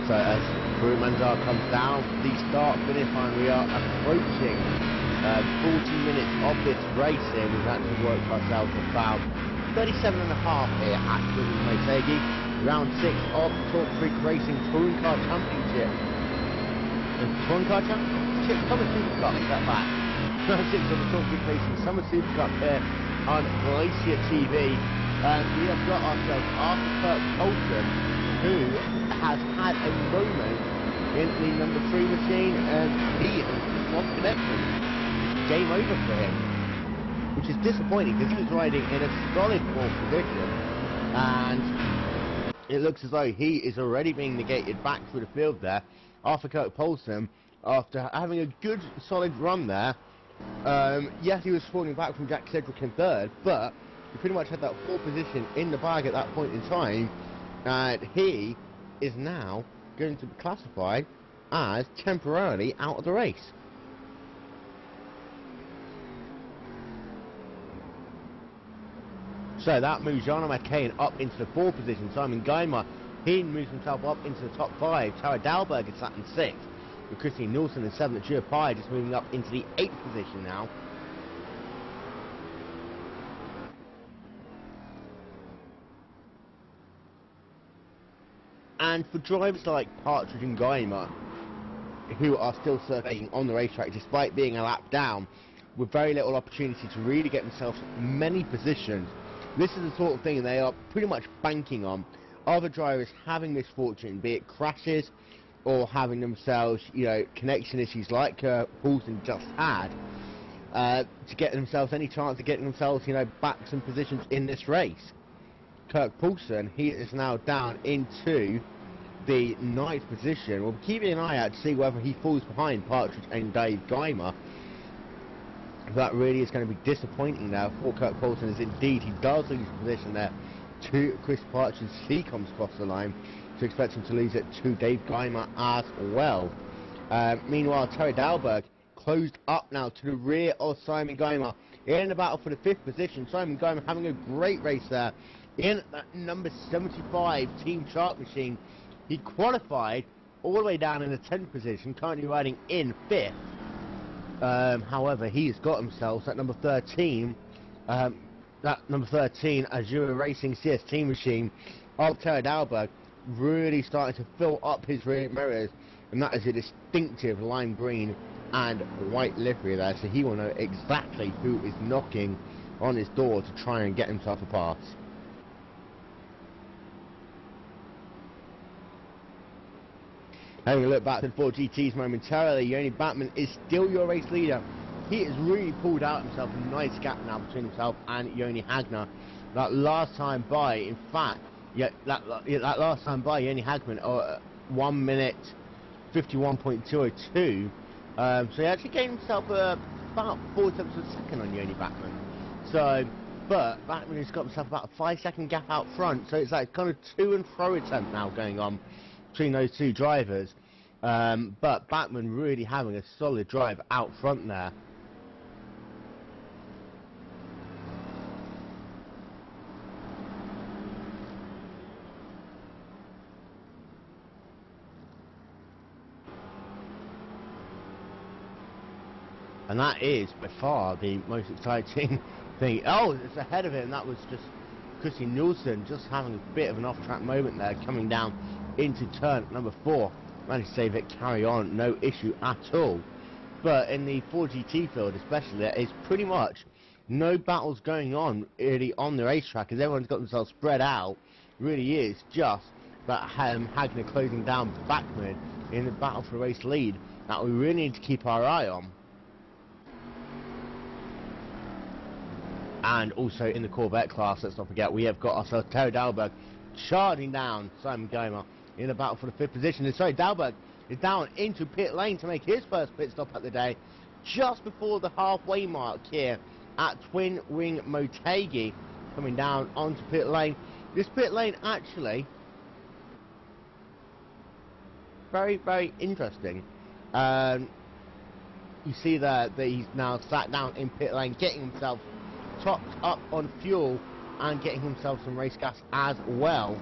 Speaker 1: So as Farouk Manzar comes down the start-finish line, we are approaching 40 minutes of this race here. We've actually worked ourselves about 37 and a half here at Motegi. Round 6 of the Talk Freak Racing Touring Car Championship. The Touring Car Championship? Summer SuperCup, take that back. Round 6 of the Talk Freak Racing Summer SuperCup here on Glacier TV. And we have got ourselves Arthur Kirk Colton, who has had a moment in the number 3 machine, and he has just lost connection. Game over for him, which is disappointing because he was riding in a solid 4th position, and it looks as though he is already being negated back through the field there. Arthur Kirk Polson, after having a good solid run there, yes, he was falling back from Jack Cedric in 3rd, but he pretty much had that 4th position in the bag at that point in time. And he is now going to be classified as temporarily out of the race. So that moves Jana McCain up into the 4th position. Simon Geimer, he moves himself up into the top 5. Tara Dalberg is sat in 6th. With Christine Nielsen in 7th. Gio Pai just moving up into the 8th position now. And for drivers like Partridge and Geimer, who are still circulating on the racetrack despite being a lap down, with very little opportunity to really get themselves many positions, this is the sort of thing they are pretty much banking on. Other drivers having misfortune, be it crashes or having themselves, connection issues like Paulson just had, to get themselves any chance of getting themselves, back some positions in this race. Kirk Paulson, he is now down into the 9th position. We'll be keeping an eye out to see whether he falls behind Partridge and Dave Geimer. That really is going to be disappointing now for Kirk Paulson, as indeed he does lose position there to Chris Partridge as he comes across the line. So expect him to lose it to Dave Geimer as well. Meanwhile, Terry Dalberg closed up now to the rear of Simon Geimer in the battle for the 5th position. Simon Geimer having a great race there in that number 75 Team Shark machine. He qualified all the way down in the 10th position, currently riding in 5th. However, he has got himself that number 13, Azura Racing CST machine of Terry Dalberg, really starting to fill up his rear mirrors, and that is a distinctive lime green and white livery there, so he will know exactly who is knocking on his door to try and get himself a pass. Having a look back to the 4GTs momentarily, Yoni Batman is still your race leader. He has really pulled out himself a nice gap now between himself and Yoni Hagner. That last time by, in fact, that last time by, Yoni Hagman, 1 minute 51.202. So he actually gained himself about 4 tenths of a second on Yoni Batman. So, but Batman has got himself about a 5-second gap out front. So it's like kind of to and fro attempt now going on between those two drivers. But Batman really having a solid drive out front there. And that is by far the most exciting thing. Oh, it's ahead of it, and that was just Christian Nielsen just having a bit of an off-track moment there, coming down into turn number 4. Managed to save it, carry on, no issue at all. But in the 4GT field especially, there is pretty much no battles going on really on the racetrack, as everyone's got themselves spread out. It really is just that Hagner closing down Bachmann in the battle for race lead that we really need to keep our eye on. And also in the Corvette class, let's not forget, we have got ourselves Terry Dalberg charging down Simon Goma in the battle for the 5th position. And sorry, Dalberg is down into pit lane to make his first pit stop at the day, just before the halfway mark here at Twin Wing Motegi, coming down onto pit lane. This pit lane actually very, very interesting. You see there that he's now sat down in pit lane, getting himself topped up on fuel and getting himself some race gas as well.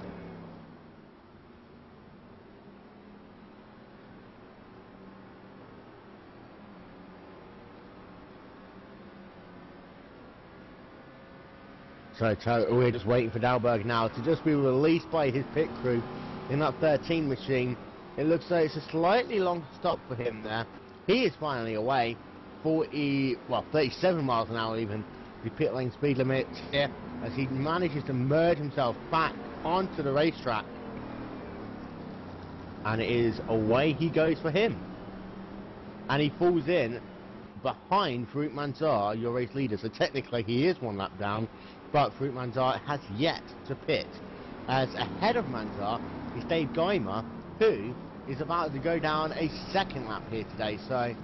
Speaker 1: So we're just waiting for Dalberg now to just be released by his pit crew in that 13 machine. It looks like it's a slightly long stop for him there. He is finally away 37 miles an hour even. The pit lane speed limit here, as he manages to merge himself back onto the racetrack, and it is away he goes for him, and he falls in behind Farouk Manzar, your race leader. So technically he is 1 lap down, but Farouk Manzar has yet to pit, as ahead of Manzar is Dave Geimer, who is about to go down a 2nd lap here today. So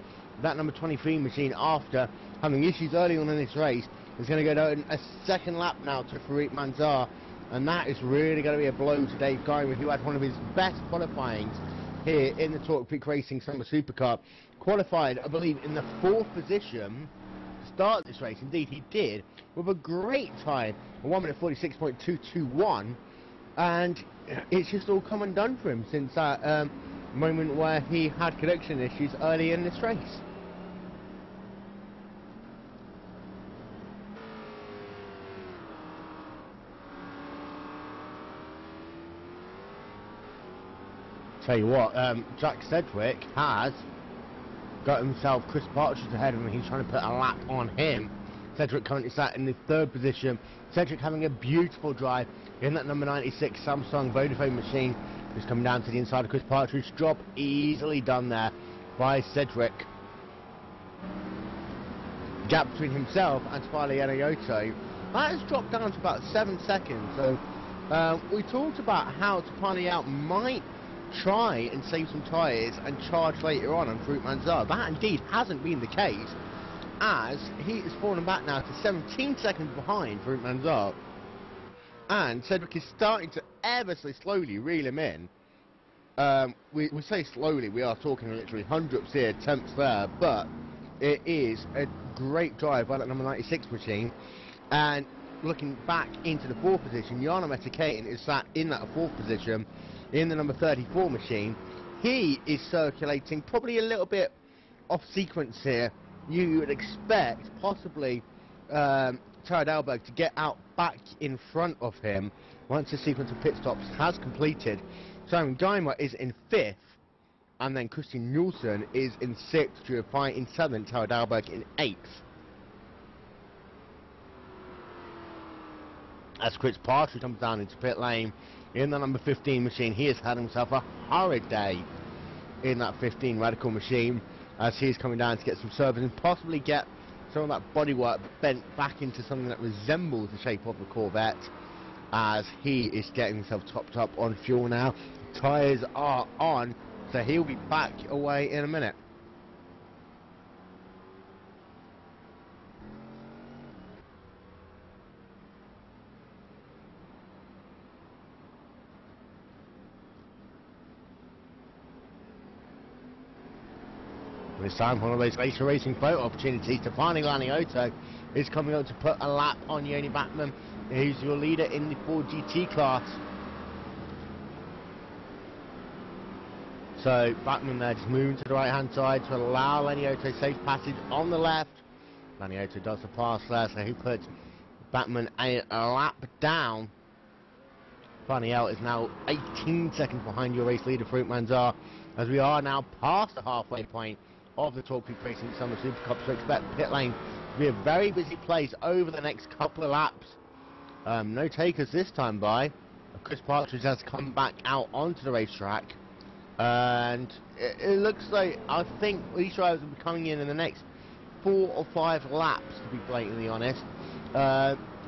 Speaker 1: that number 23 machine, after having issues early on in this race, is going to go down a 2nd lap now to Farouk Manzar, and that is really going to be a blow to Dave Geimer, who had one of his best qualifyings here in the Torque Peak Racing Summer Super Cup. Qualified, I believe, in the 4th position to start this race. Indeed, he did, with a great time, 1 minute 46.221, and it's just all come undone for him since that moment where he had connection issues early in this race. Tell you what, Jack Sedgwick has got himself Chris Partridge ahead of him. He's trying to put a lap on him. Sedgwick currently sat in the 3rd position. Sedgwick having a beautiful drive in that number 96 Samsung Vodafone machine. Just coming down to the inside of Chris Partridge. Job easily done there by Sedgwick. Gap between himself and Spiley Enoyoto, that has dropped down to about 7 seconds. So we talked about how Tapani Out might try and save some tyres and charge later on Farouk Manzar. That indeed hasn't been the case, as he is falling back now to 17 seconds behind Farouk Manzar, and Sedgwick is starting to ever so slowly reel him in. We say slowly, we are talking literally hundredths here, tenths there, but it is a great drive by that number 96 machine. And looking back into the 4th position, Jarno Metakainen is sat in that 4th position in the number 34 machine. He is circulating probably a little bit off sequence here. You would expect possibly Tara Dalberg to get out back in front of him once the sequence of pit stops has completed. Simon Geimer is in 5th, and then Christian Nielsen is in 6th, Drew Fine in 7th, Tara Dalberg in 8th. As Chris Partridge comes down into pit lane in the number 15 machine, he has had himself a horrid day. in that 15 Radical machine, as he's coming down to get some service and possibly get some of that bodywork bent back into something that resembles the shape of the Corvette, as he is getting himself topped up on fuel now. Tyres are on, so he'll be back away in a minute. This time, one of those racer racing photo opportunities to finally Lanioto is coming up to put a lap on Yoni Bachmann, who's your leader in the Ford GT class. So Bachmann there just moving to the right hand side to allow Lanioto safe passage on the left. Lanioto does the pass there, so he puts Bachmann a lap down. Faniel is now 18 seconds behind your race leader, Farouk Manzar, as we are now past the halfway point of the Torque Racing Summer Super Cup, so expect pit lane to be a very busy place over the next couple of laps. No takers this time by. Chris Partridge has come back out onto the racetrack, and it looks like, I think these drivers will be coming in the next 4 or 5 laps, to be blatantly honest.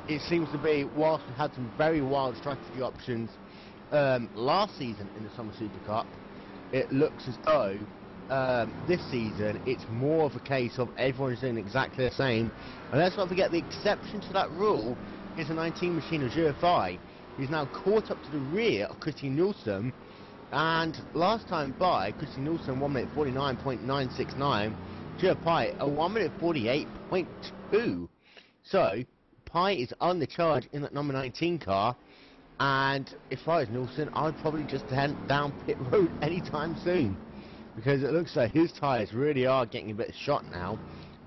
Speaker 1: It seems to be, whilst we had some very wild strategy options last season in the Summer Super Cup, it looks as though this season it's more of a case of everyone's doing exactly the same. And let's not forget, the exception to that rule is a 19 machine of GFI. He's now caught up to the rear of Christian Nielsen, and last time by, Christian Nielsen 1 minute 49.969, GFI a 1 minute 48.2. So Pi is on the charge in that number 19 car, and if I was Nielsen, I'd probably just head down pit road anytime soon, because it looks like his tyres really are getting a bit shot now,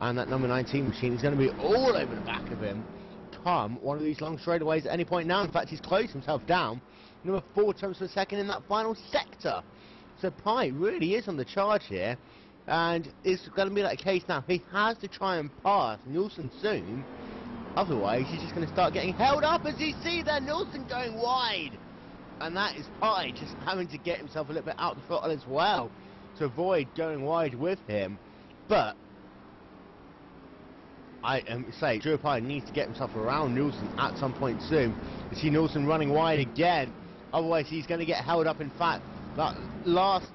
Speaker 1: and that number 19 machine is going to be all over the back of him come one of these long straightaways at any point now. In fact, he's closed himself down number 4 times per second in that final sector. So Pi really is on the charge here, and it's going to be that case now. He has to try and pass Nielsen soon, otherwise he's just going to start getting held up, as you see there, Nielsen going wide. And that is Pi just having to get himself a little bit out the throttle as well to avoid going wide with him. But I say Drew Pi needs to get himself around Nielsen at some point soon. You see Nielsen running wide again, otherwise he's going to get held up. In fact,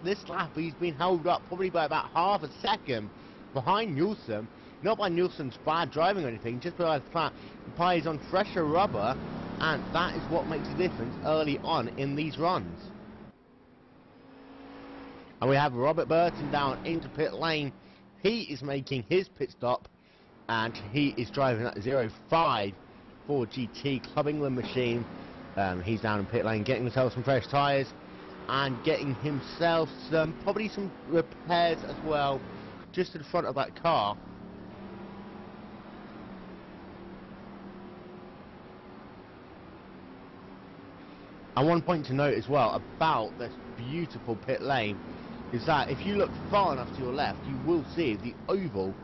Speaker 1: this lap he's been held up probably by about half a second behind Nielsen. Not by Nielsen's bad driving or anything, just by the fact Pi is on fresher rubber, and that is what makes a difference early on in these runs. And we have Robert Burton down into pit lane. He is making his pit stop, and he is driving that 05 Ford GT Club England machine. He's down in pit lane getting himself some fresh tyres and getting himself probably some repairs as well, just to the front of that car. And one point to note as well about this beautiful pit lane is that if you look far enough to your left, you will see the oval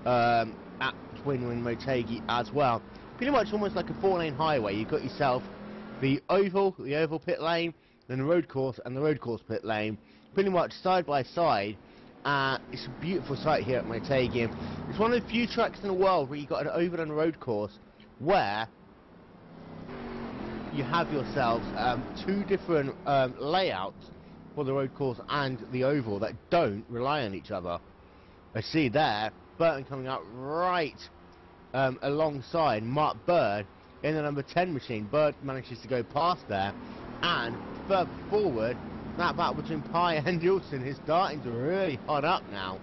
Speaker 1: at Twin Wing Motegi as well. Pretty much almost like a 4-lane highway. You've got yourself the oval pit lane, then the road course, and the road course pit lane, pretty much side by side. It's a beautiful site here at Motegi. It's one of the few tracks in the world where you've got an oval and a road course where you have yourselves 2 different layouts for the road course and the oval that don't rely on each other. I see there Burton coming up right alongside Mark Bird in the number 10 machine. Bird manages to go past there, and further forward, that battle between Pi and Nielsen is starting to really hot up now.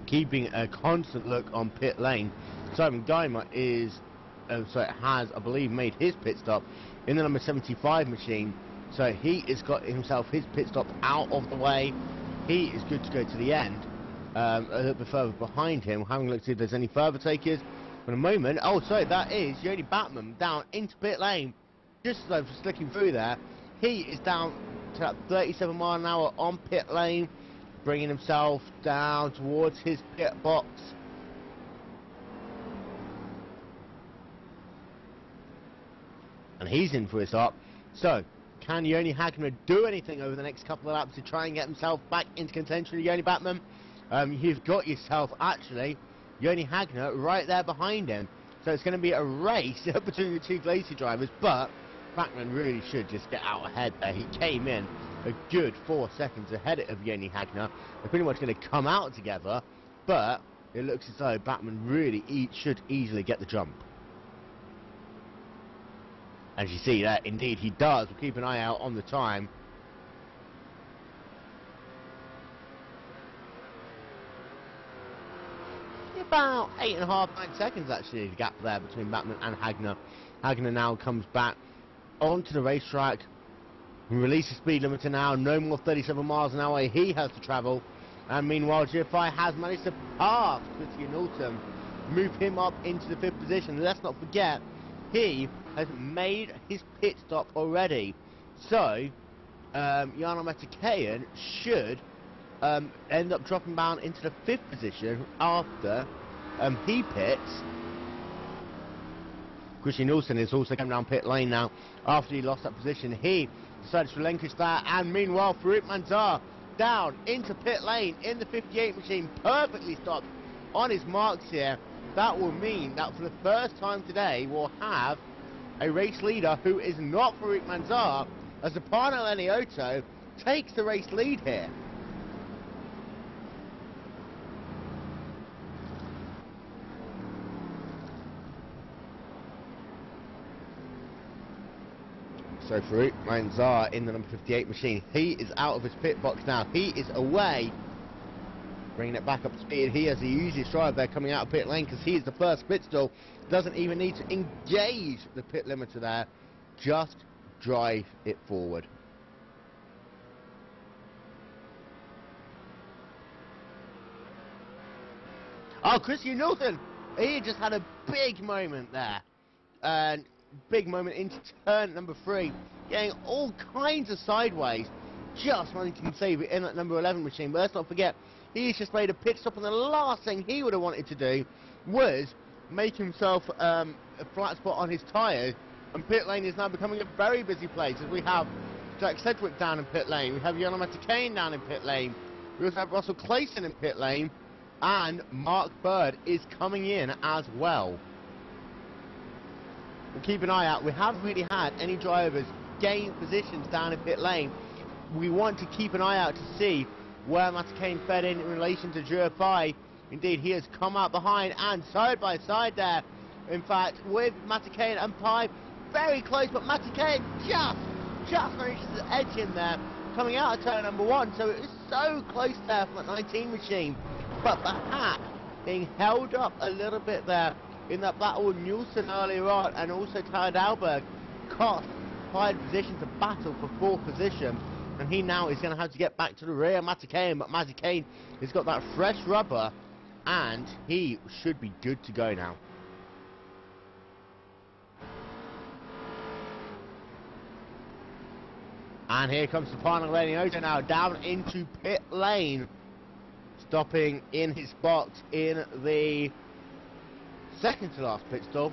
Speaker 1: Keeping a constant look on pit lane, Simon Geimer has, I believe, made his pit stop in the number 75 machine. So he has got himself his pit stop out of the way. He is good to go to the end. A little bit further behind him, having a look to see if there's any further takers. For the moment, oh, sorry, that is Yoni Bachmann down into pit lane. Just as I was slicking through there, he is down to that 37 mile an hour on pit lane. bringing himself down towards his pit box. And he's in for his stop. So, can Joni Hagner do anything over the next couple of laps to try and get himself back into contention, Joni Batman? You've got yourself, actually, Joni Hagner right there behind him. So it's going to be a race between the two Glacier drivers, but Bachmann really should just get out ahead there. He came in a good 4 seconds ahead of Joni Hagner. They're pretty much going to come out together, but it looks as though Bachmann really should easily get the jump. As you see that, indeed he does. We'll keep an eye out on the time. About 8.5, 9 seconds actually, the gap there between Bachmann and Hagner. Hagner now comes back onto the racetrack. We release the speed limiter now, no more 37 miles an hour he has to travel. And meanwhile, GFI has managed to pass Christian Norton, move him up into the 5th position. Let's not forget, he has made his pit stop already. So, Jarno Motegi should end up dropping down into the 5th position after he pits. Christian Nielsen is also coming down pit lane now after he lost that position. He decided to relinquish that, and meanwhile Farouk Manzar down into pit lane in the 58 machine, perfectly stopped on his marks here. That will mean that for the first time today we'll have a race leader who is not Farouk Manzar, as Stefano Leniotto takes the race lead here. So Farouk Manzar in the number 58 machine, he is out of his pit box now. He is away, bringing it back up to speed. He has the easiest drive there coming out of pit lane because he is the first pit stall. Doesn't even need to engage the pit limiter there, just drive it forward. Oh, Christian Nielsen, he just had a big moment there. And big moment into turn number 3, getting all kinds of sideways, just managing to save it in that number 11 machine. But let's not forget, he's just made a pit stop, and the last thing he would have wanted to do was make himself a flat spot on his tyres. And pit lane is now becoming a very busy place, as we have Jack Sedgwick down in pit lane, we have Jarno Motegi down in pit lane, we also have Russell Clayson in pit lane, and Mark Bird is coming in as well. We'll keep an eye out. We haven't really had any drivers gain positions down in pit lane. We want to keep an eye out to see where Motegi fed in relation to GFI. Indeed, he has come out behind and side by side there. In fact, with Motegi and Pai very close, but Motegi just managed to edge him there, coming out of turn number 1. So it was so close there from that 19 machine, but perhaps being held up a little bit there in that battle with Nielsen earlier on, and also Tyler Dalberg cost 5 positions of battle for 4th position, and he now is going to have to get back to the rear of Motegi, but Motegi has got that fresh rubber, and he should be good to go now. And here comes Stefano Leniotto now down into pit lane, stopping in his box in the second to last pit stop.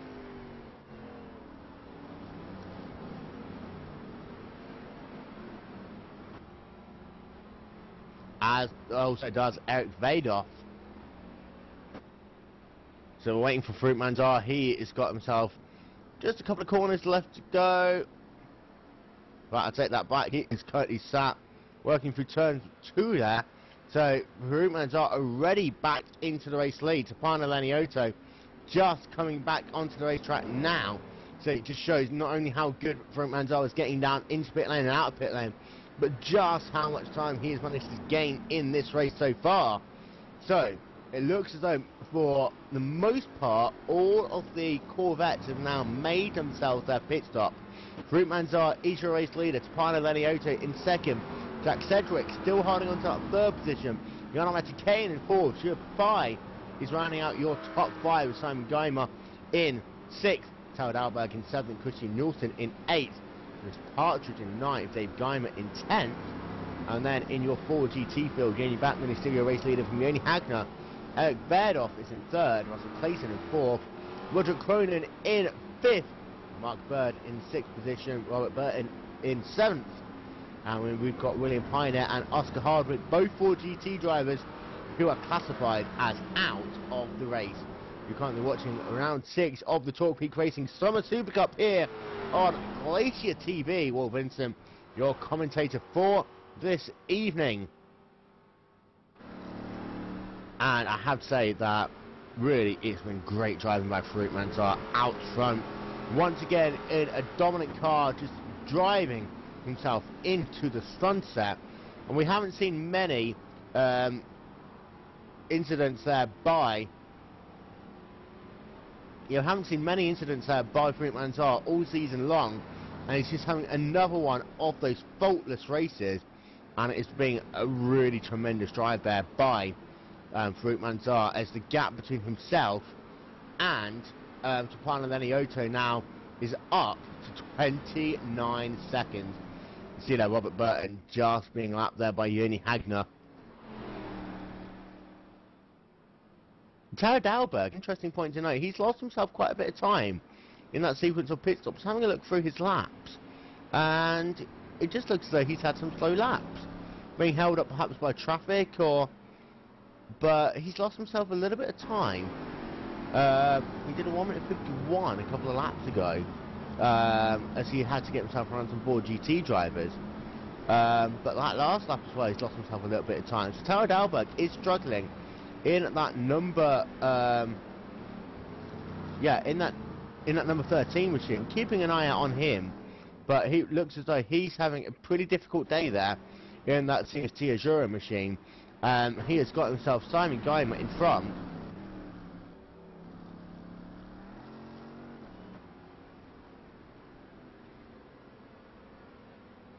Speaker 1: As also does Eric Vadoff. So we're waiting for Farouk Manzar. He has got himself just a couple of corners left to go. Right, I'll take that back. He is currently sat working through turn 2 there. So Farouk Manzar already back into the race lead. Stefano Leniotto just coming back onto the racetrack now. So it just shows not only how good Farouk Manzar is getting down into pit lane and out of pit lane, but just how much time he has managed to gain in this race so far. So it looks as though for the most part all of the Corvettes have now made themselves their pit stop. Farouk Manzar is your race leader, Stefano Leniotto in second, Jack Sedgwick still holding on to that 3rd position, Jarno Motegi in 4th, GFI is rounding out your top 5 with Simon Geimer in 6th, Tyler Dalberg in 7th, Christian Nielsen in 8th, Chris Partridge in 9th, Dave Geimer in 10th, And then in your 4 GT field, gaining back the Mysterio race leader from Yoni Hagner, Eric Berdoff is in 3rd, Russell Clayton in 4th, Roger Cronin in 5th, Mark Bird in 6th position, Robert Burton in 7th. And we've got William Pioneer and Oscar Hardwick, both 4 GT drivers, who are classified as out of the race. You're currently watching round 6 of the Talk Peak Racing Summer Super Cup here on Glacier TV. Will Vincent, your commentator for this evening. And I have to say that really it's been great driving by Farouk Manzar out front. Once again in a dominant car, just driving himself into the sunset. And we haven't seen many incidents there by Farouk Manzar all season long, and he's just having another one of those faultless races, and it's being a really tremendous drive there by Farouk Manzar, as the gap between himself and Tupana Lenioto now is up to 29 seconds. You see there Robert Burton just being lapped there by Yoni Hagner. Tara Dalberg, interesting point to note, he's lost himself quite a bit of time in that sequence of pit stops. Having a look through his laps, and it just looks as though he's had some slow laps, being held up perhaps by traffic, but he's lost himself a little bit of time. He did a 1 minute 51 a couple of laps ago, as he had to get himself around some 4 GT drivers. But that last lap as well, he's lost himself a little bit of time. So Tara Dalberg is struggling in that number, in that number 13 machine, keeping an eye out on him, but he looks as though he's having a pretty difficult day there in that CST Azura machine. He has got himself Simon Geimer in front.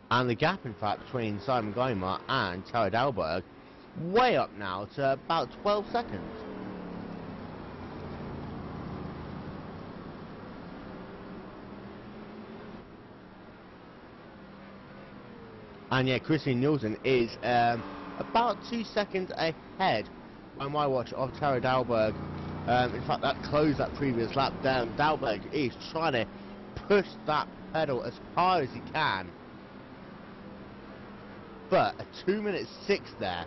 Speaker 1: And the gap, in fact, between Simon Geimer and Tara Dalberg, way up now to about 12 seconds. And yeah, Christian Nielsen is about 2 seconds ahead on my watch of Tara Dalberg. In fact, that closed that previous lap down. Dalberg is trying to push that pedal as hard as he can. But a 2 minute 6 there,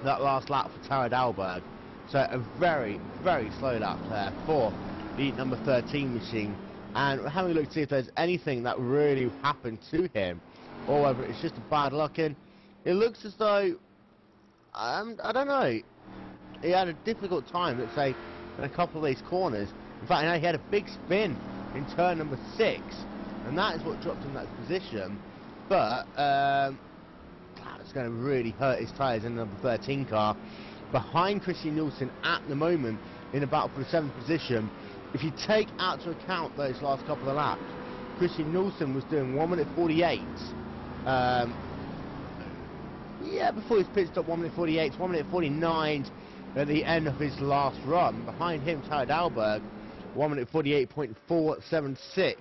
Speaker 1: that last lap for Tara Dalberg. So a very, very slow lap there for the number 13 machine. And we're having a look to see if there's anything that really happened to him, or whether it's just a bad luck. And it looks as though, I don't know, he had a difficult time, let's say, in a couple of these corners. In fact, he had a big spin in turn number 6, and that is what dropped him that position. But it's going to really hurt his tyres in the number 13 car. Behind Christian Nielsen at the moment in the battle for the 7th position. If you take out to account those last couple of laps, Christian Nielsen was doing 1 minute 48. Before his pit stop, 1 minute 48, 1 minute 49 at the end of his last run. Behind him, Tara Dalberg, 1 minute 48.476.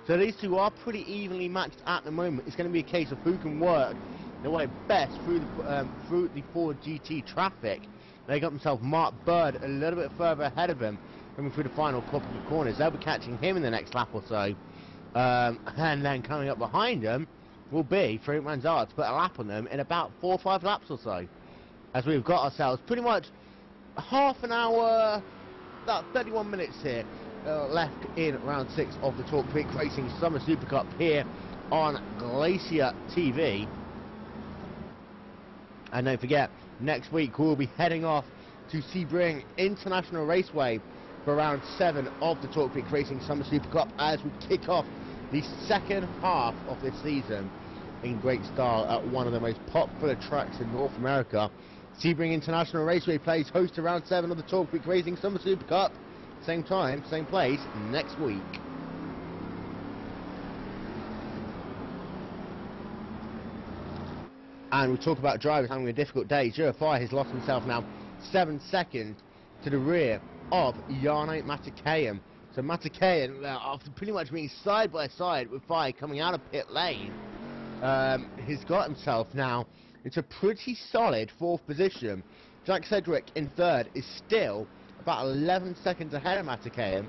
Speaker 1: So these two are pretty evenly matched at the moment. It's going to be a case of who can work their way best through the 4 GT traffic. They got themselves Mark Bird a little bit further ahead of him, coming through the final couple of corners. They'll be catching him in the next lap or so. And then coming up behind them will be Farouk Manzar to put a lap on them in about 4 or 5 laps or so. As we've got ourselves pretty much half an hour, about 31 minutes here left in round 6 of the Talk Peak Racing Summer Super Cup here on Glacier TV. And don't forget, next week we'll be heading off to Sebring International Raceway for round 7 of the Talk Peak Racing Summer Super Cup as we kick off the second half of this season in great style at one of the most popular tracks in North America. Sebring International Raceway plays host to round 7 of the Talk Peak Racing Summer Super Cup. Same time, same place, next week. And we talk about drivers having a difficult day. Girafai has lost himself now 7 seconds to the rear of Jarno Matikainen. So Matikainen, after pretty much being side by side with Fai coming out of pit lane, he's got himself now into a pretty solid 4th position. Jack Sedgwick in 3rd is still about 11 seconds ahead of Motegi,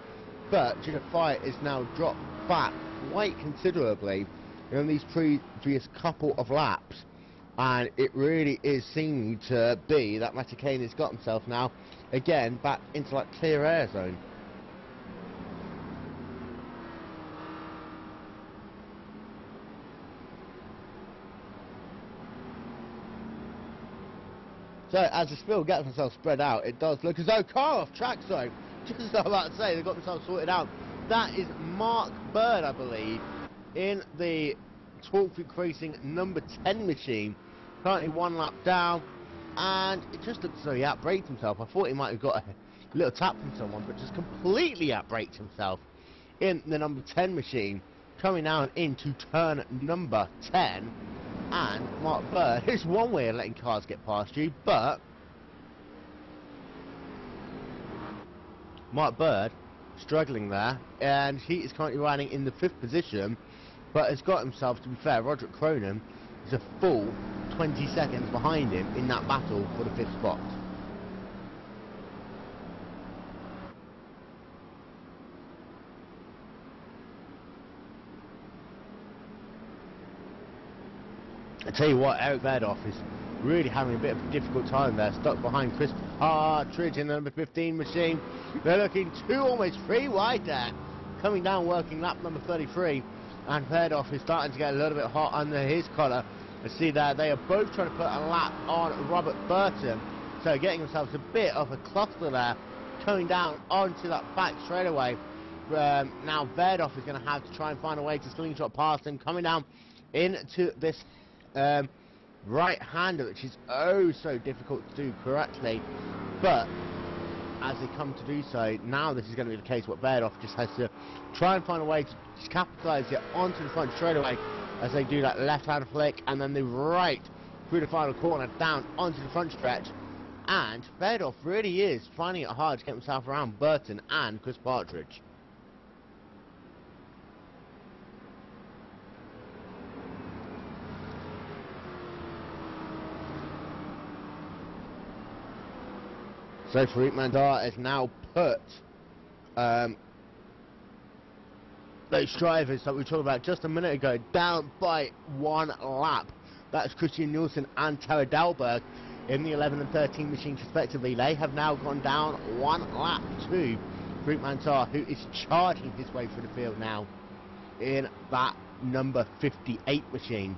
Speaker 1: but Junior Fight is now dropped back quite considerably in these previous couple of laps, and it really is seeming to be that Motegi has got himself now again back into that clear air zone. So as the spill gets themselves spread out, it does look as though car off track zone. Just as I was about to say, they've got themselves sorted out. That is Mark Bird, I believe, in the Talkfreak Racing number 10 machine. Currently 1 lap down, and it just looks as though he outbraked himself. I thought he might have got a little tap from someone, but just completely outbraked himself in the number 10 machine, coming down into turn number 10. And Mark Bird, it's one way of letting cars get past you, but Mark Bird struggling there, and he is currently riding in the 5th position, but has got himself, to be fair, Roderick Cronin is a full 20 seconds behind him in that battle for the 5th spot. I tell you what, Eric Verdoff is really having a bit of a difficult time there, stuck behind Chris Partridge in the number 15 machine. They're looking 2, almost 3 wide there, coming down working lap number 33, and Verdoff is starting to get a little bit hot under his collar. I see that they are both trying to put a lap on Robert Burton, so getting themselves a bit of a cluster there, coming down onto that back straightaway. Now Verdoff is going to have to try and find a way to slingshot past him, coming down into this right-hander, which is oh so difficult to do correctly, but as they come to do so, now this is going to be the case. What Verdoff just has to try and find a way to just capitalise it onto the front straightaway as they do that left-hand flick and then the right through the final corner down onto the front stretch, and Verdoff really is finding it hard to get himself around Burton and Chris Partridge. So Farouk Mandar has now put those drivers that we talked about just a minute ago down by 1 lap. That's Christian Nielsen and Tara Dalberg in the 11 and 13 machines respectively. They have now gone down 1 lap to Farouk Mandar, who is charging his way through the field now in that number 58 machine.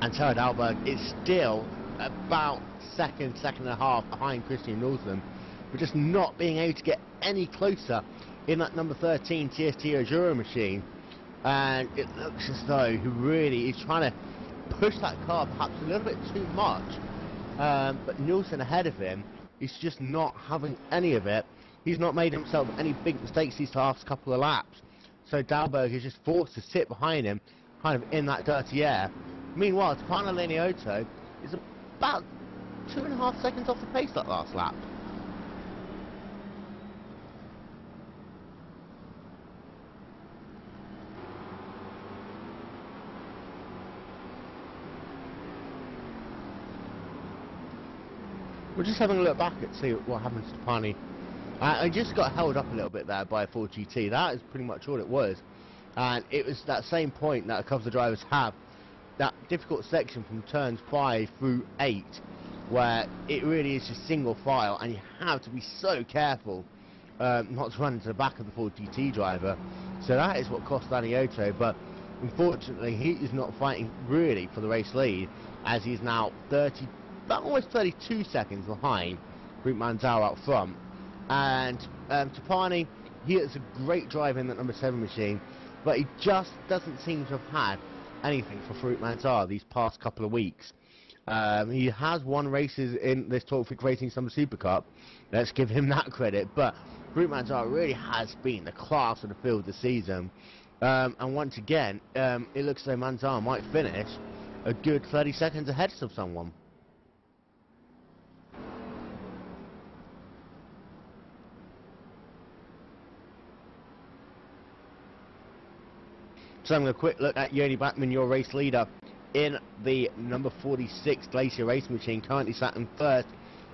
Speaker 1: And Tara Dalberg is still about second and a half behind Christian Nielsen, but just not being able to get any closer in that number 13 TST Ojuro machine. And it looks as though he really is trying to push that car perhaps a little bit too much. But Nielsen ahead of him is just not having any of it. He's not made himself any big mistakes these last couple of laps. So Dalberg is just forced to sit behind him, kind of in that dirty air. Meanwhile, Stefano Leniotto is about 2.5 seconds off the pace that last lap. We're just having a look back at see what happens to Pani. I just got held up a little bit there by a Ford GT. That is pretty much all it was. And it was that same point that a couple of the drivers have. That difficult section from turns 5 through 8, where it really is just single file, and you have to be so careful not to run into the back of the Ford GT driver. So that is what cost Leniotto, but unfortunately he is not fighting really for the race lead, as he is now about almost 32 seconds behind Farouk Mandar out front. And Tapani, he is a great driver in that number 7 machine, but he just doesn't seem to have had anything for Farouk Mandar these past couple of weeks. He has won races in this Talkfreak Racing Summer Super Cup, let's give him that credit, but Farouk Mandar really has been the class of the field this season. And once again, it looks as though Mandar might finish a good 30 seconds ahead of someone. So I'm going to quick look at Yoni Backman, your race leader, in the number 46 Glacier Race Machine, currently sat in first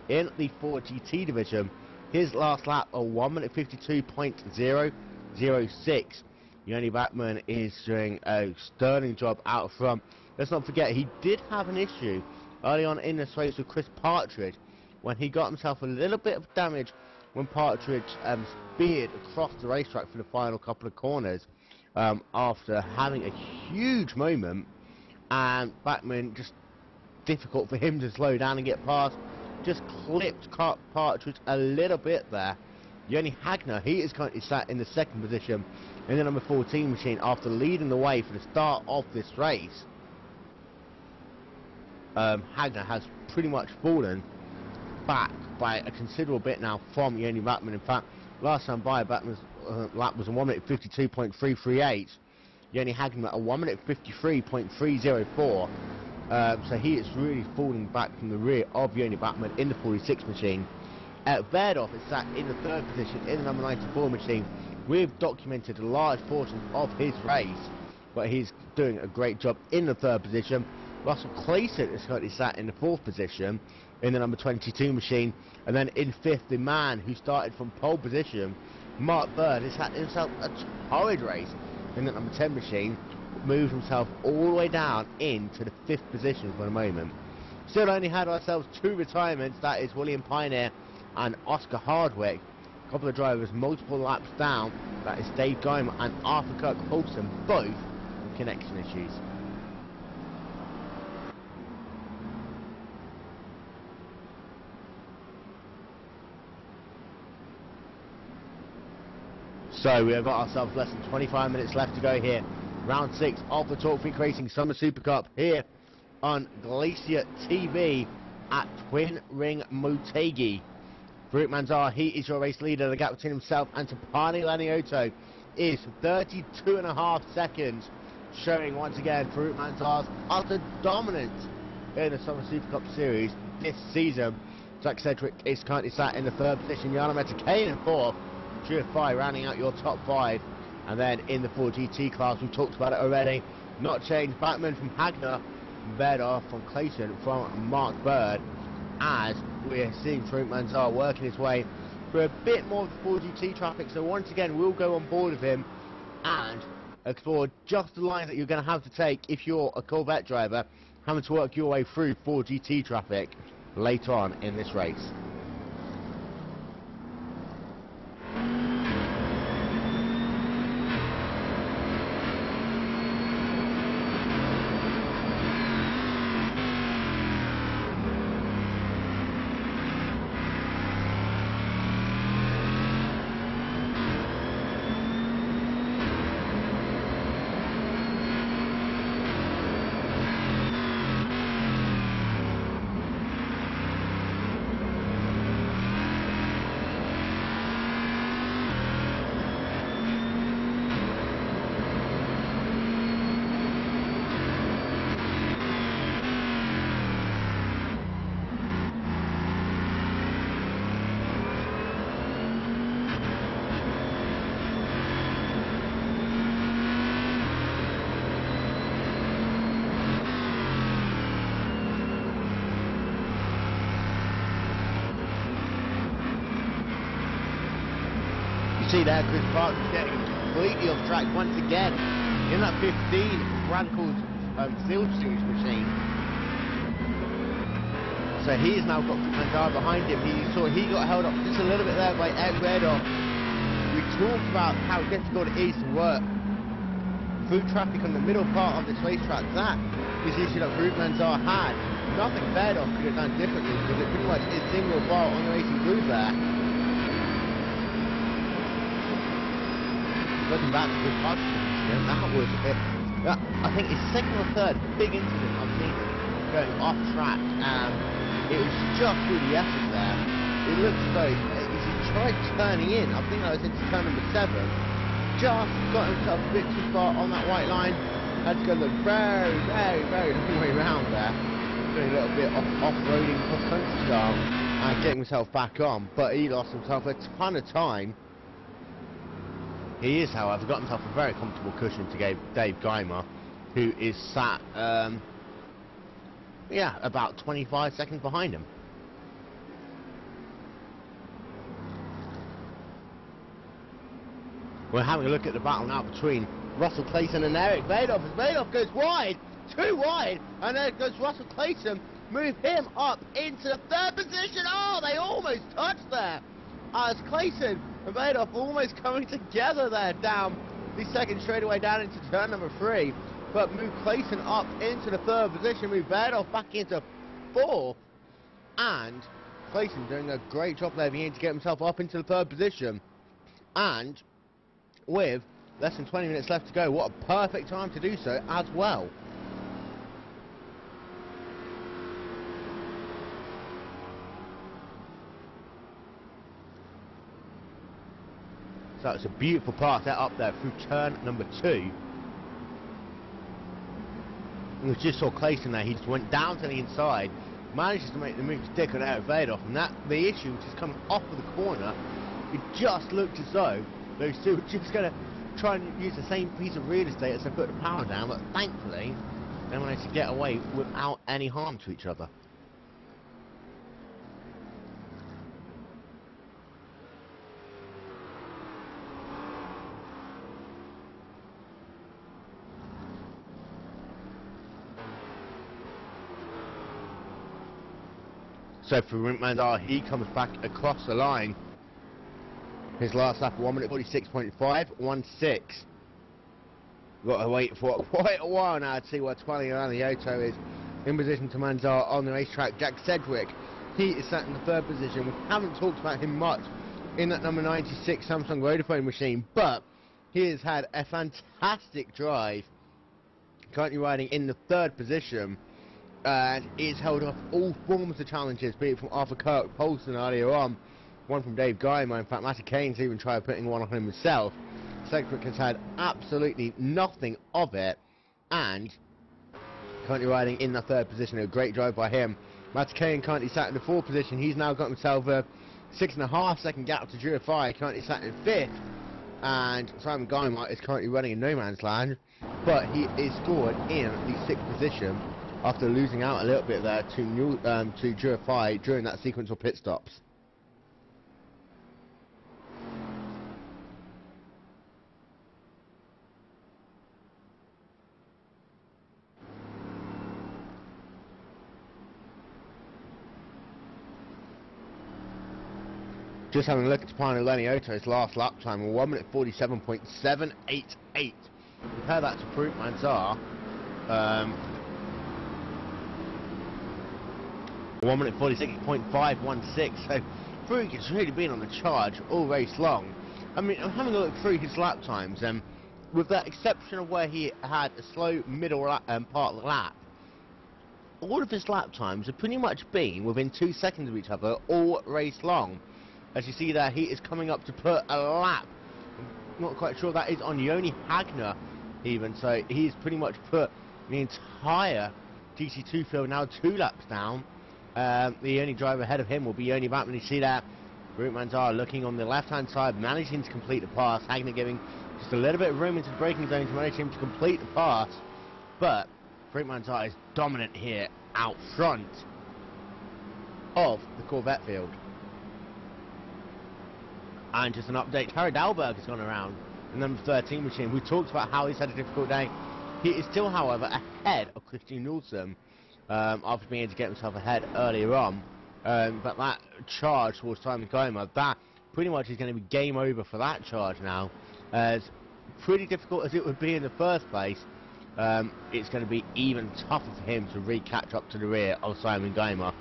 Speaker 1: in the 4GT division. His last lap, a 1 minute 52.006. Yoni Backman is doing a sterling job out front. Let's not forget, he did have an issue early on in this race with Chris Partridge, when he got himself a little bit of damage when Partridge speared across the racetrack for the final couple of corners after having a huge moment, and Backman, just difficult for him to slow down and get past, just clipped Partridge a little bit there. Yoni Hagner, he is currently sat in the second position in the number 14 machine after leading the way for the start of this race. Hagner has pretty much fallen back by a considerable bit now from Yoni Backman. In fact, last time by, Backman's lap was a 1 minute 52.338. Yoni Hagner at a 1 minute 53.304. So he is really falling back from the rear of Yoni Backman in the 46 machine. Verdorf is sat in the third position in the number 94 machine. We've documented a large portion of his race, but he's doing a great job in the third position. Russell Clayton is currently sat in the fourth position in the number 22 machine, and then in fifth, the man who started from pole position, Mark Bird, has had himself a torrid race in the number 10 machine, moved himself all the way down into the fifth position for the moment. Still only had ourselves two retirements, that is William Pioneer and Oscar Hardwick. A couple of drivers multiple laps down, that is Dave Geimer and Arthur Kirk Holston, both with connection issues. So we have got ourselves less than 25 minutes left to go here. Round 6 of the Talk Freak Racing Summer Super Cup here on Glacier TV at Twin Ring Motegi. Farouk Manzar, he is your race leader. The gap between himself and Tapani Lanioto is 32.5 seconds, showing once again Farouk Manzar's utter dominance in the Summer Super Cup Series this season. Zach Cedric is currently sat in the third position. Yana Motegi in fourth. GFI rounding out your top 5. And then in the 4GT class, we've talked about it already, not changed. Backman from Hagner, Verdorf from Clayton, from Mark Bird, as we're seeing Farouk Manzar working his way through a bit more of the 4GT traffic. So once again, we'll go on board with him and explore just the lines that you're going to have to take if you're a Corvette driver, having to work your way through 4GT traffic later on in this race. See there, Chris Park is getting completely off track once again in that 15 Radicals Field Series machine. So he's now got Manzar behind him. He got held up just a little bit there by Ed Verdorf. We talked about how difficult it is to work through traffic on the middle part of this racetrack. That is the issue that Farouk Manzar had. Nothing Verdorf could have done differently, because it pretty much is single file on the racing group there. Looking back to Chris Park's incident, that was I think his second or third big incident I've seen going off track, and it was just through the effort there. It looked as though as he tried turning in, I think that was into turn number 7, just got himself a bit too far on that white line, had to go the very, very, very long way round there, doing a little bit of off-roading cross-country style and getting himself back on, but he lost himself a ton of time He is, however, got himself a very comfortable cushion to Dave Geimer, who is sat, yeah, about 25 seconds behind him. We're having a look at the battle now between Russell Clayton and Eric Vadoff, as Vadoff goes wide, too wide, and there goes Russell Clayton, move him up into the third position. Oh, they almost touched there, as Clayton and Vadoff almost coming together there down the second straightaway down into turn number 3, but move Clayton up into the third position, move Vadoff back into 4th, and Clayton doing a great job there beginning to get himself up into the third position, and with less than 20 minutes left to go, what a perfect time to do so as well. So it's a beautiful pass set up there through turn number 2. We just saw Clayton there, he just went down to the inside, manages to make the move stick on Eric Vadoff, and that the issue, which is coming off of the corner, it just looked as though those two were just going to try and use the same piece of real estate as they put the power down, but thankfully they managed to get away without any harm to each other. So for Rinkman, he comes back across the line. His last lap, 1 minute 46.516. Got to wait for quite a while now to see what 20 around the Oto is in position to Manzar on the racetrack. Jack Sedgwick, he is sat in the third position. We haven't talked about him much in that number 96 Samsung Vodafone machine, but he has had a fantastic drive, currently riding in the third position, and he's held off all forms of challenges, be it from Arthur Kirk, Polson earlier on, one from Dave Geimer. In fact, Matty Kane's even tried putting one on himself. Sedgwick has had absolutely nothing of it, and currently riding in the third position. A great drive by him. Matty Kane currently sat in the fourth position. He's now got himself a 6.5 second gap to GFI, currently sat in 5th, and Simon Geimer is currently running in no man's land, but he is scored in the 6th position after losing out a little bit there to GFI during that sequence of pit stops. Just having a look at Tapano Lenny Oto's last lap time, 1 minute 47.788. Compare that to Farouk Manzar, 1 minute 46.516. So Farouk has really been on the charge all race long. I mean, I'm having a look through his lap times, and with the exception of where he had a slow middle part of the lap, all of his lap times have pretty much been within 2 seconds of each other all race long. As you see there, he is coming up to put a lap. I'm not quite sure that is on Yoni Hagner even, so he's pretty much put the entire GT2 field now 2 laps down. The only driver ahead of him will be Yoni Batman. You see that Farouk Manzar looking on the left-hand side, managing to complete the pass. Hagner giving just a little bit of room into the braking zone to manage him to complete the pass. But Farouk Manzar is dominant here out front of the Corvette field. And just an update, Harry Dalberg has gone around the number 13 machine. We talked about how he's had a difficult day. He is still, however, ahead of Christian Nielsen after being able to get himself ahead earlier on. But that charge towards Simon Geimer, that pretty much is going to be game over for that charge now. As pretty difficult as it would be in the first place, it's going to be even tougher for him to catch up to the rear of Simon Geimer,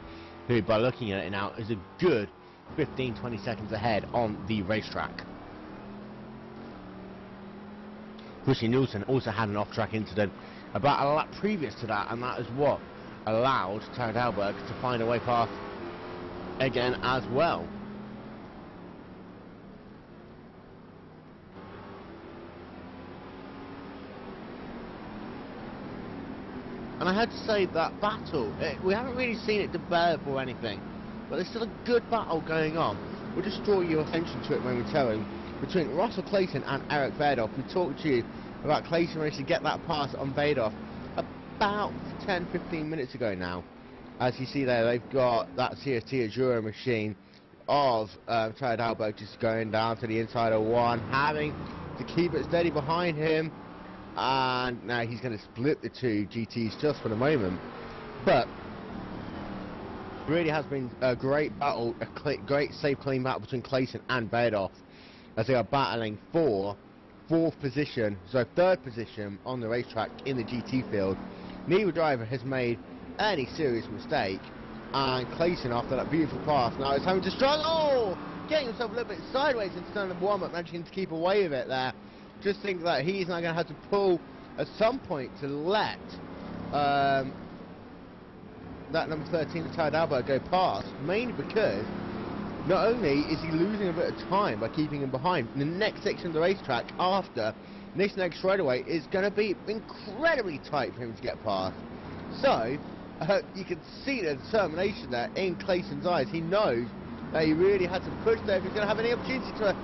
Speaker 1: who, by looking at it now, is a good 15-20 seconds ahead on the racetrack. Christian Nielsen also had an off-track incident about a lap previous to that, and that is what allowed Tarek Dalberg to find a way past again as well. And I had to say that battle, we haven't really seen it develop or anything, but there's still a good battle going on. We'll just draw your attention to it momentarily. between Russell Clayton and Eric Verdorf. We talked to you about Clayton managed to get that pass on Verdorf about 10-15 minutes ago now. As you see there, they've got that CST Azura machine of Chad Alberg just going down to the inside of one, having to keep it steady behind him, and now he's going to split the two GTs just for the moment. But really has been a great battle, a great safe clean battle between Clayton and Verdorf as they are battling for third position on the racetrack in the GT field. Neither driver has made any serious mistake, and Clayton, after that beautiful pass, now is having to struggle, getting himself a little bit sideways into turn number one, but managing to keep away with it there. Just think that he's now going to have to pull at some point to let that number 13 Chad Alberg go past, mainly because not only is he losing a bit of time by keeping him behind, the next section of the racetrack after this next straightaway is going to be incredibly tight for him to get past. So you can see the determination there in Clayton's eyes. He knows that he really had to push there if he's going to have any opportunity to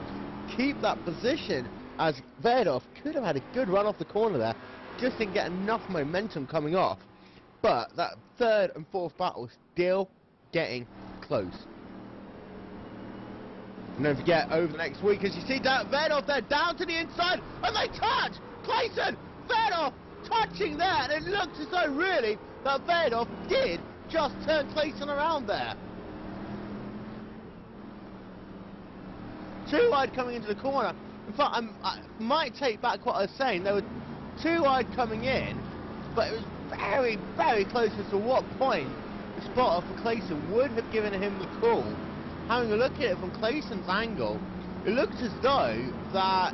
Speaker 1: keep that position, as Verdorf could have had a good run off the corner there, just didn't get enough momentum coming off. But that third and fourth battle still getting close. And don't forget, over the next week, as you see that Verdorf there down to the inside, and they touch! Clayton! Verdorf touching there, and it looks as though really that Verdorf did just turn Clayton around there. Too wide coming into the corner. In fact, I might take back what I was saying. There were too wide coming in, but it was very, very close as to what point the spotter for Clayton would have given him the call. Having a look at it from Clayton's angle, it looked as though that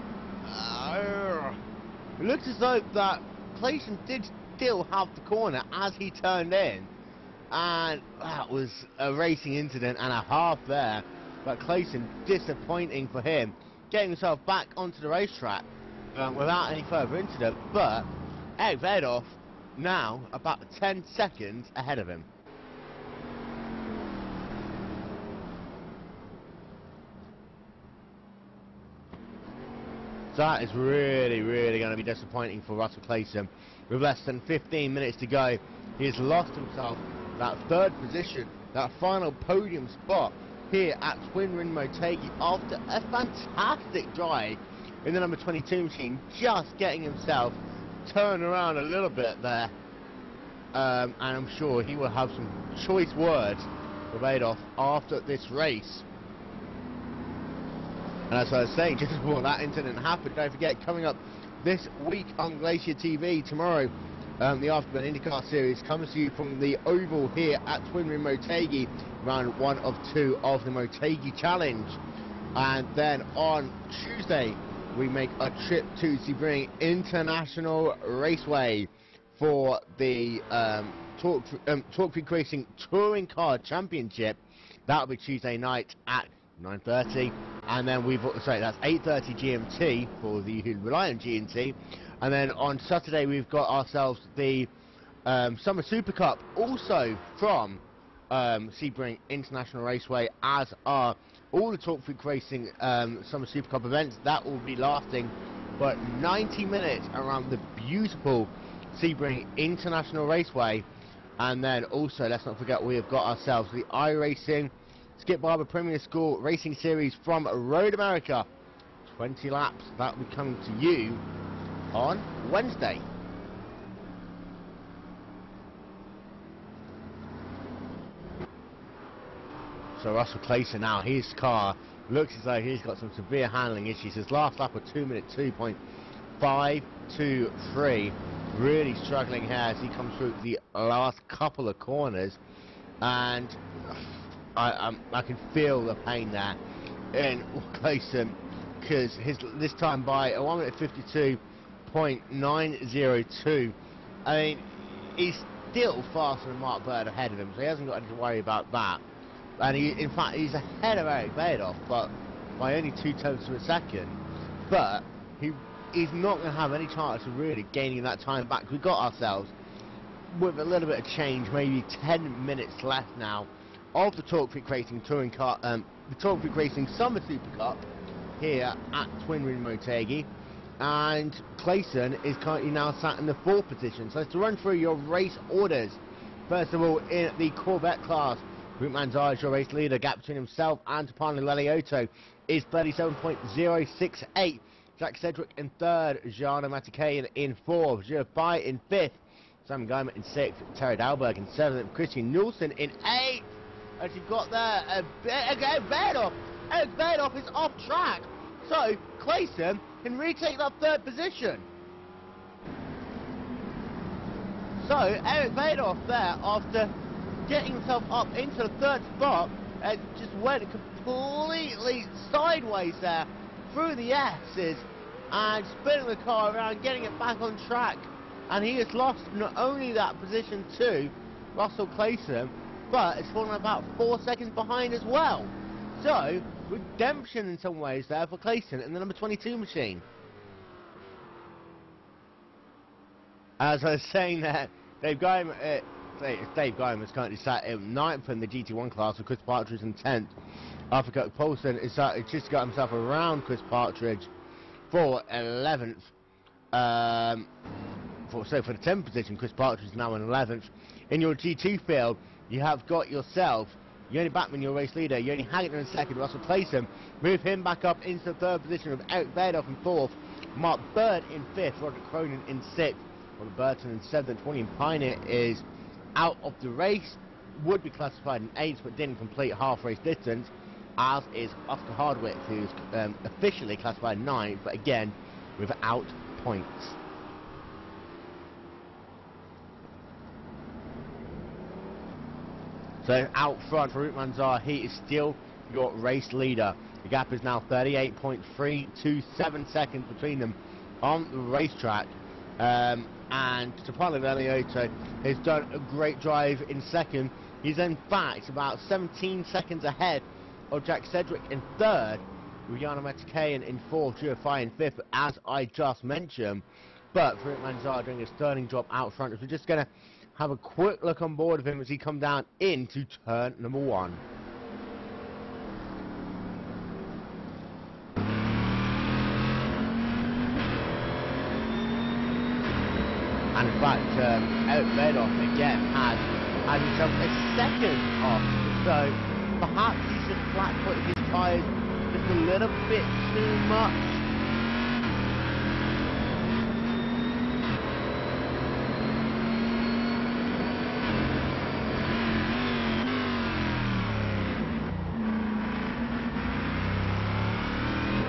Speaker 1: Clayton did still have the corner as he turned in, and that was a racing incident and a half there. But Clayton, disappointing for him, getting himself back onto the racetrack without any further incident. But Eric Verdorf now about 10 seconds ahead of him. So that is really, really going to be disappointing for Russell Clayton. With less than 15 minutes to go, he has lost himself that third position, that final podium spot here at Twin Ring Motegi after a fantastic drive in the number 22 machine, just getting himself turned around a little bit there. And I'm sure he will have some choice words for Verdorf after this race. And as I was saying, just before that incident happened, don't forget, coming up this week on Glacier TV tomorrow, the Afterburn IndyCar Series comes to you from the Oval here at Twin Ring Motegi, round 1 of 2 of the Motegi Challenge. And then on Tuesday, we make a trip to Sebring International Raceway for the Torque Freak Racing Touring Car Championship. That'll be Tuesday night at 9:30, and then that's 8:30 GMT for the who rely on GMT. And then on Saturday we've got ourselves the Summer Super Cup, also from Sebring International Raceway, as are all the Torque Freak Racing Summer Super Cup events. That will be lasting but 90 minutes around the beautiful Sebring International Raceway. And then also, let's not forget, we have got ourselves the iRacing Skip Barber Premier School Racing Series from Road America. 20 laps, that will be coming to you on Wednesday. So Russell Clayton now, his car looks as though he's got some severe handling issues. His last lap was 2:02.523. Really struggling here as he comes through the last couple of corners, and I can feel the pain there in Clayton, because this time by a 1:52.902. I mean, he's still faster than Mark Bird ahead of him, so he hasn't got anything to worry about that. And in fact, he's ahead of Eric Verdorf, but by only 0.2 of a second. But he's not going to have any chance of really gaining that time back. We've got ourselves, with a little bit of change, maybe 10 minutes left now of the Torque Freak Racing Touring Car, the Torque Freak Racing Summer Super Cup. here at Twin Room Motegi, and Clayson is currently now sat in the 4th position. So to run through your race orders, first of all, in the Corvette class, Root Manzar is your race leader. Gap between himself and Tapani Leliotto is 37.068. Jack Cedric in 3rd, Gianna Motegi in 4th, Jurfai in 5th, Simon Guyman in 6th, Terry Dalberg in 7th, Christian Nielsen in 8th. As you've got there, Vedov. Eric Vedov is off track, so Clayson can retake that 3rd position. So Eric Vedov there, after getting himself up into the 3rd spot, just went completely sideways there through the S's and spinning the car around, getting it back on track. And he has lost not only that position to Russell Clayson, but it's fallen about 4 seconds behind as well. So, redemption in some ways there for Clayson in the number 22 machine. As I was saying there, Dave Guyman is currently sat in 9th in the GT1 class, with Chris Partridge in 10th. Arthur Kirk Paulson is just got himself around Chris Partridge for 11th. For the 10th position, Chris Partridge is now in 11th. In your GT field, you have got yourself Yoni Backman, your race leader, Yoni Hagner in 2nd, Russell Clayson. Move him back up into the 3rd position with Eric Vedov in 4th, Mark Bird in 5th, Roderick Cronin in 6th, Robert Burton in 7th. William Pioneer is out of the race, would be classified in 8th, but didn't complete half race distance, as is Oscar Hardwick, who's officially classified 9th, but again, without points. So out front for Root Manzar, he is still your race leader. The gap is now 38.327 seconds between them on the racetrack. And Tapani Leliotto has done a great drive in 2nd. He's in fact about 17 seconds ahead of Jack Cedric in 3rd, with Yana Motegi in 4th, Jurfai in 5th, as I just mentioned. But for Root Manzar doing a sterling job out front, as we're just going to have a quick look on board of him as he comes down into turn number 1. And in fact, Eric Vedov again has himself a 2nd off, so perhaps he's just flat-footed his tyres just a little bit too much.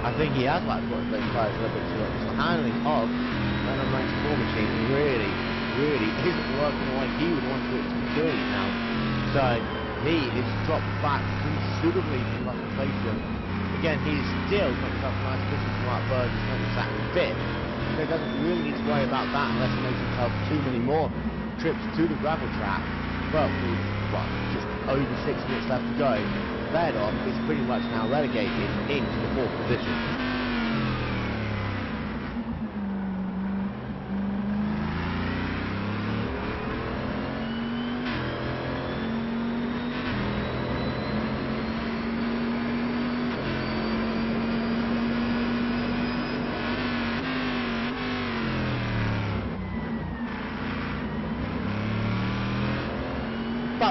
Speaker 1: I think he has like put those tyres a little bit too much. The handling of the 94 machine really isn't working the way he would want it to be doing it now. So he is dropped back considerably from Russell Clayson. Again, he's still got himself a nice position from Mark Bird, who's currently sat in 5th. So he doesn't really need to worry about that unless he makes himself too many more trips to the gravel track. But with just over 6 minutes left to go, Vedov is pretty much now relegated into the 4th position.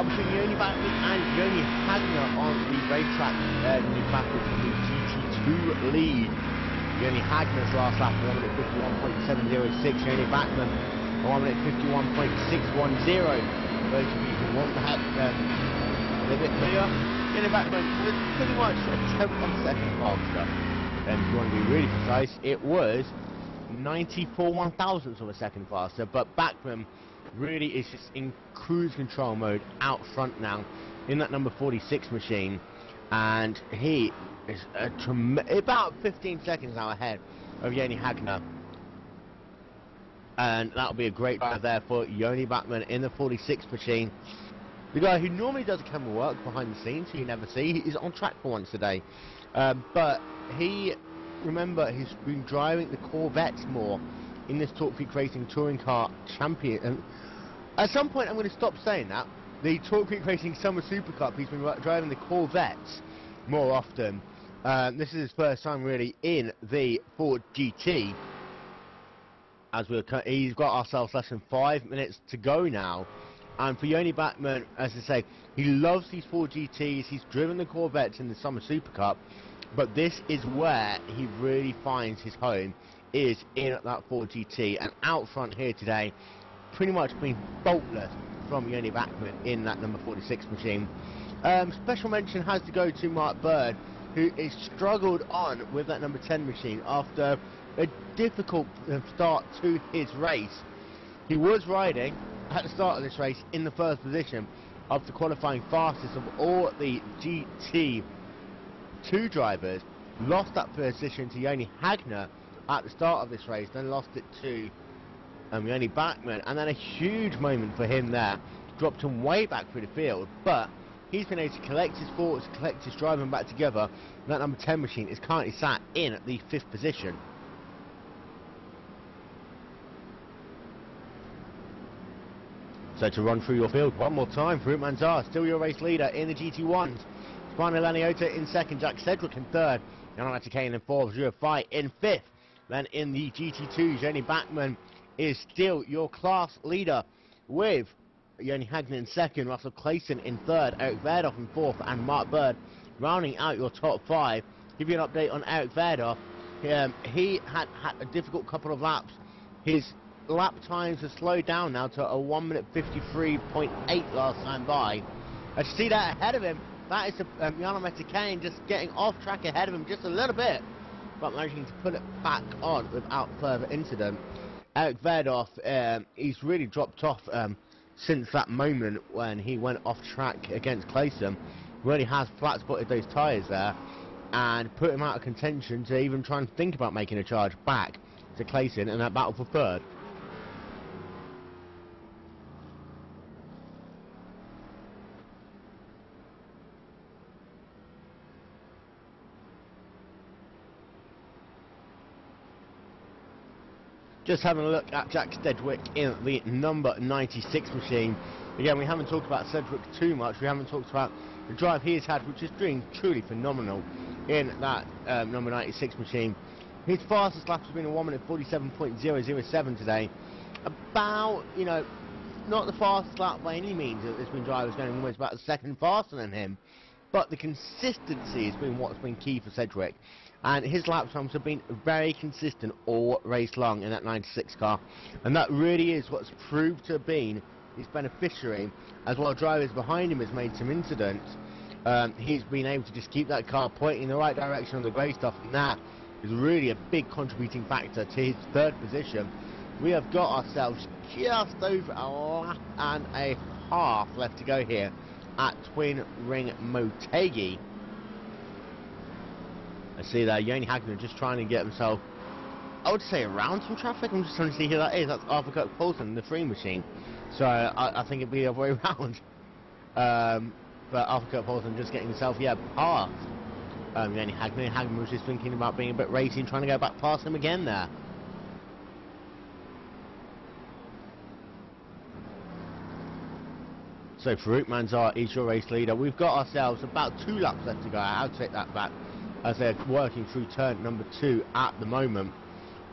Speaker 1: Between Yoni Backman and Yoni Hagner on the racetrack, Yoni Backman from the GT2 lead. Yoni Hagner's last lap 1 minute 51.706, Yoni Backman 1 minute 51.610. Those of you who want to have a little bit clearer, Yoni Backman was pretty much a 10-1-second faster. And if you want to be really precise, it was 94 1,000ths of a second faster, but Backman really is just in cruise control mode out front now in that number 46 machine, and he is about 15 seconds now ahead of Yoni Hagner, and that'll be a great drive there for Yoni Backman in the 46 machine. The guy who normally does camera work behind the scenes, who you never see, is on track for once today, but he, remember, he's been driving the Corvettes more in this Torque Peak Racing Touring Car Champion. At some point I'm going to stop saying that. The Torque Peak Racing Summer Super Cup, he's been driving the Corvettes more often This is his first time really in the Ford GT. As he's got ourselves less than 5 minutes to go now. And for Yoni Bachmann, as I say, he loves these Ford GTs. He's driven the Corvettes in the Summer Super Cup, but this is where he really finds his home, is in that Ford GT. And out front here today, pretty much been faultless from Yoni Bachmann in that number 46 machine. Special mention has to go to Mark Bird, who has struggled on with that number 10 machine after a difficult start to his race. He was riding at the start of this race in the first position after qualifying fastest of all the GT2 drivers, lost that position to Yoni Hagner at the start of this race, then lost it to Yoni Bachmann, and then a huge moment for him there, dropped him way back through the field, but he's been able to collect his thoughts, collect his driving back together. That number 10 machine is currently sat in the 5th position. So to run through your field one more time, Farouk Manzar, still your race leader in the GT1s. Spina Laniota in 2nd, Jack Sedgwick in 3rd, Yanamata Kane in 4th, Zhu Fai in 5th. Then in the GT2s, Yoni Bachmann is still your class leader with Yoni Hagner in 2nd, Russell Clayson in 3rd, Eric Verdoff in 4th, and Mark Bird rounding out your top 5. Give you an update on Eric Verdoff. He had a difficult couple of laps. His lap times have slowed down now to a 1 minute 53.8 last time by. I see that ahead of him. That is Yanamata Kane just getting off track ahead of him just a little bit, but managing to put it back on without further incident. Eric Verdoff, he's really dropped off since that moment when he went off track against Clayson. Really has flat spotted those tyres there and put him out of contention to even try and think about making a charge back to Clayson in that battle for 3rd. Just having a look at Jack Sedgwick in the number 96 machine. Again, we haven't talked about Sedgwick too much. We haven't talked about the drive he has had, which is doing truly phenomenal in that number 96 machine. His fastest lap has been a 1 minute 47.007 today. About, you know, not the fastest lap by any means. There's been drivers going almost about a second faster than him. But the consistency has been what's been key for Sedgwick. And his lap times have been very consistent all race long in that 96 car. And that really is what's proved to have been his beneficiary. As while drivers behind him has made some incidents, he's been able to just keep that car pointing in the right direction on the grey stuff. And that is really a big contributing factor to his 3rd position. We have got ourselves just over a lap and a half left to go here at Twin Ring Motegi. I see that Yoni Hagner just trying to get himself, I would say, around some traffic. I'm just trying to see who that is. That's Arthur Kirk Paulson, the 3 machine. So I think it'd be the other way around. But Arthur Kirk Paulson just getting himself, past Yoni Hagner. Hagner was just thinking about being a bit racing, trying to go back past him again there. So Farouk Manzar is your race leader. We've got ourselves about 2 laps left to go. I'll take that back, as they're working through turn number 2 at the moment.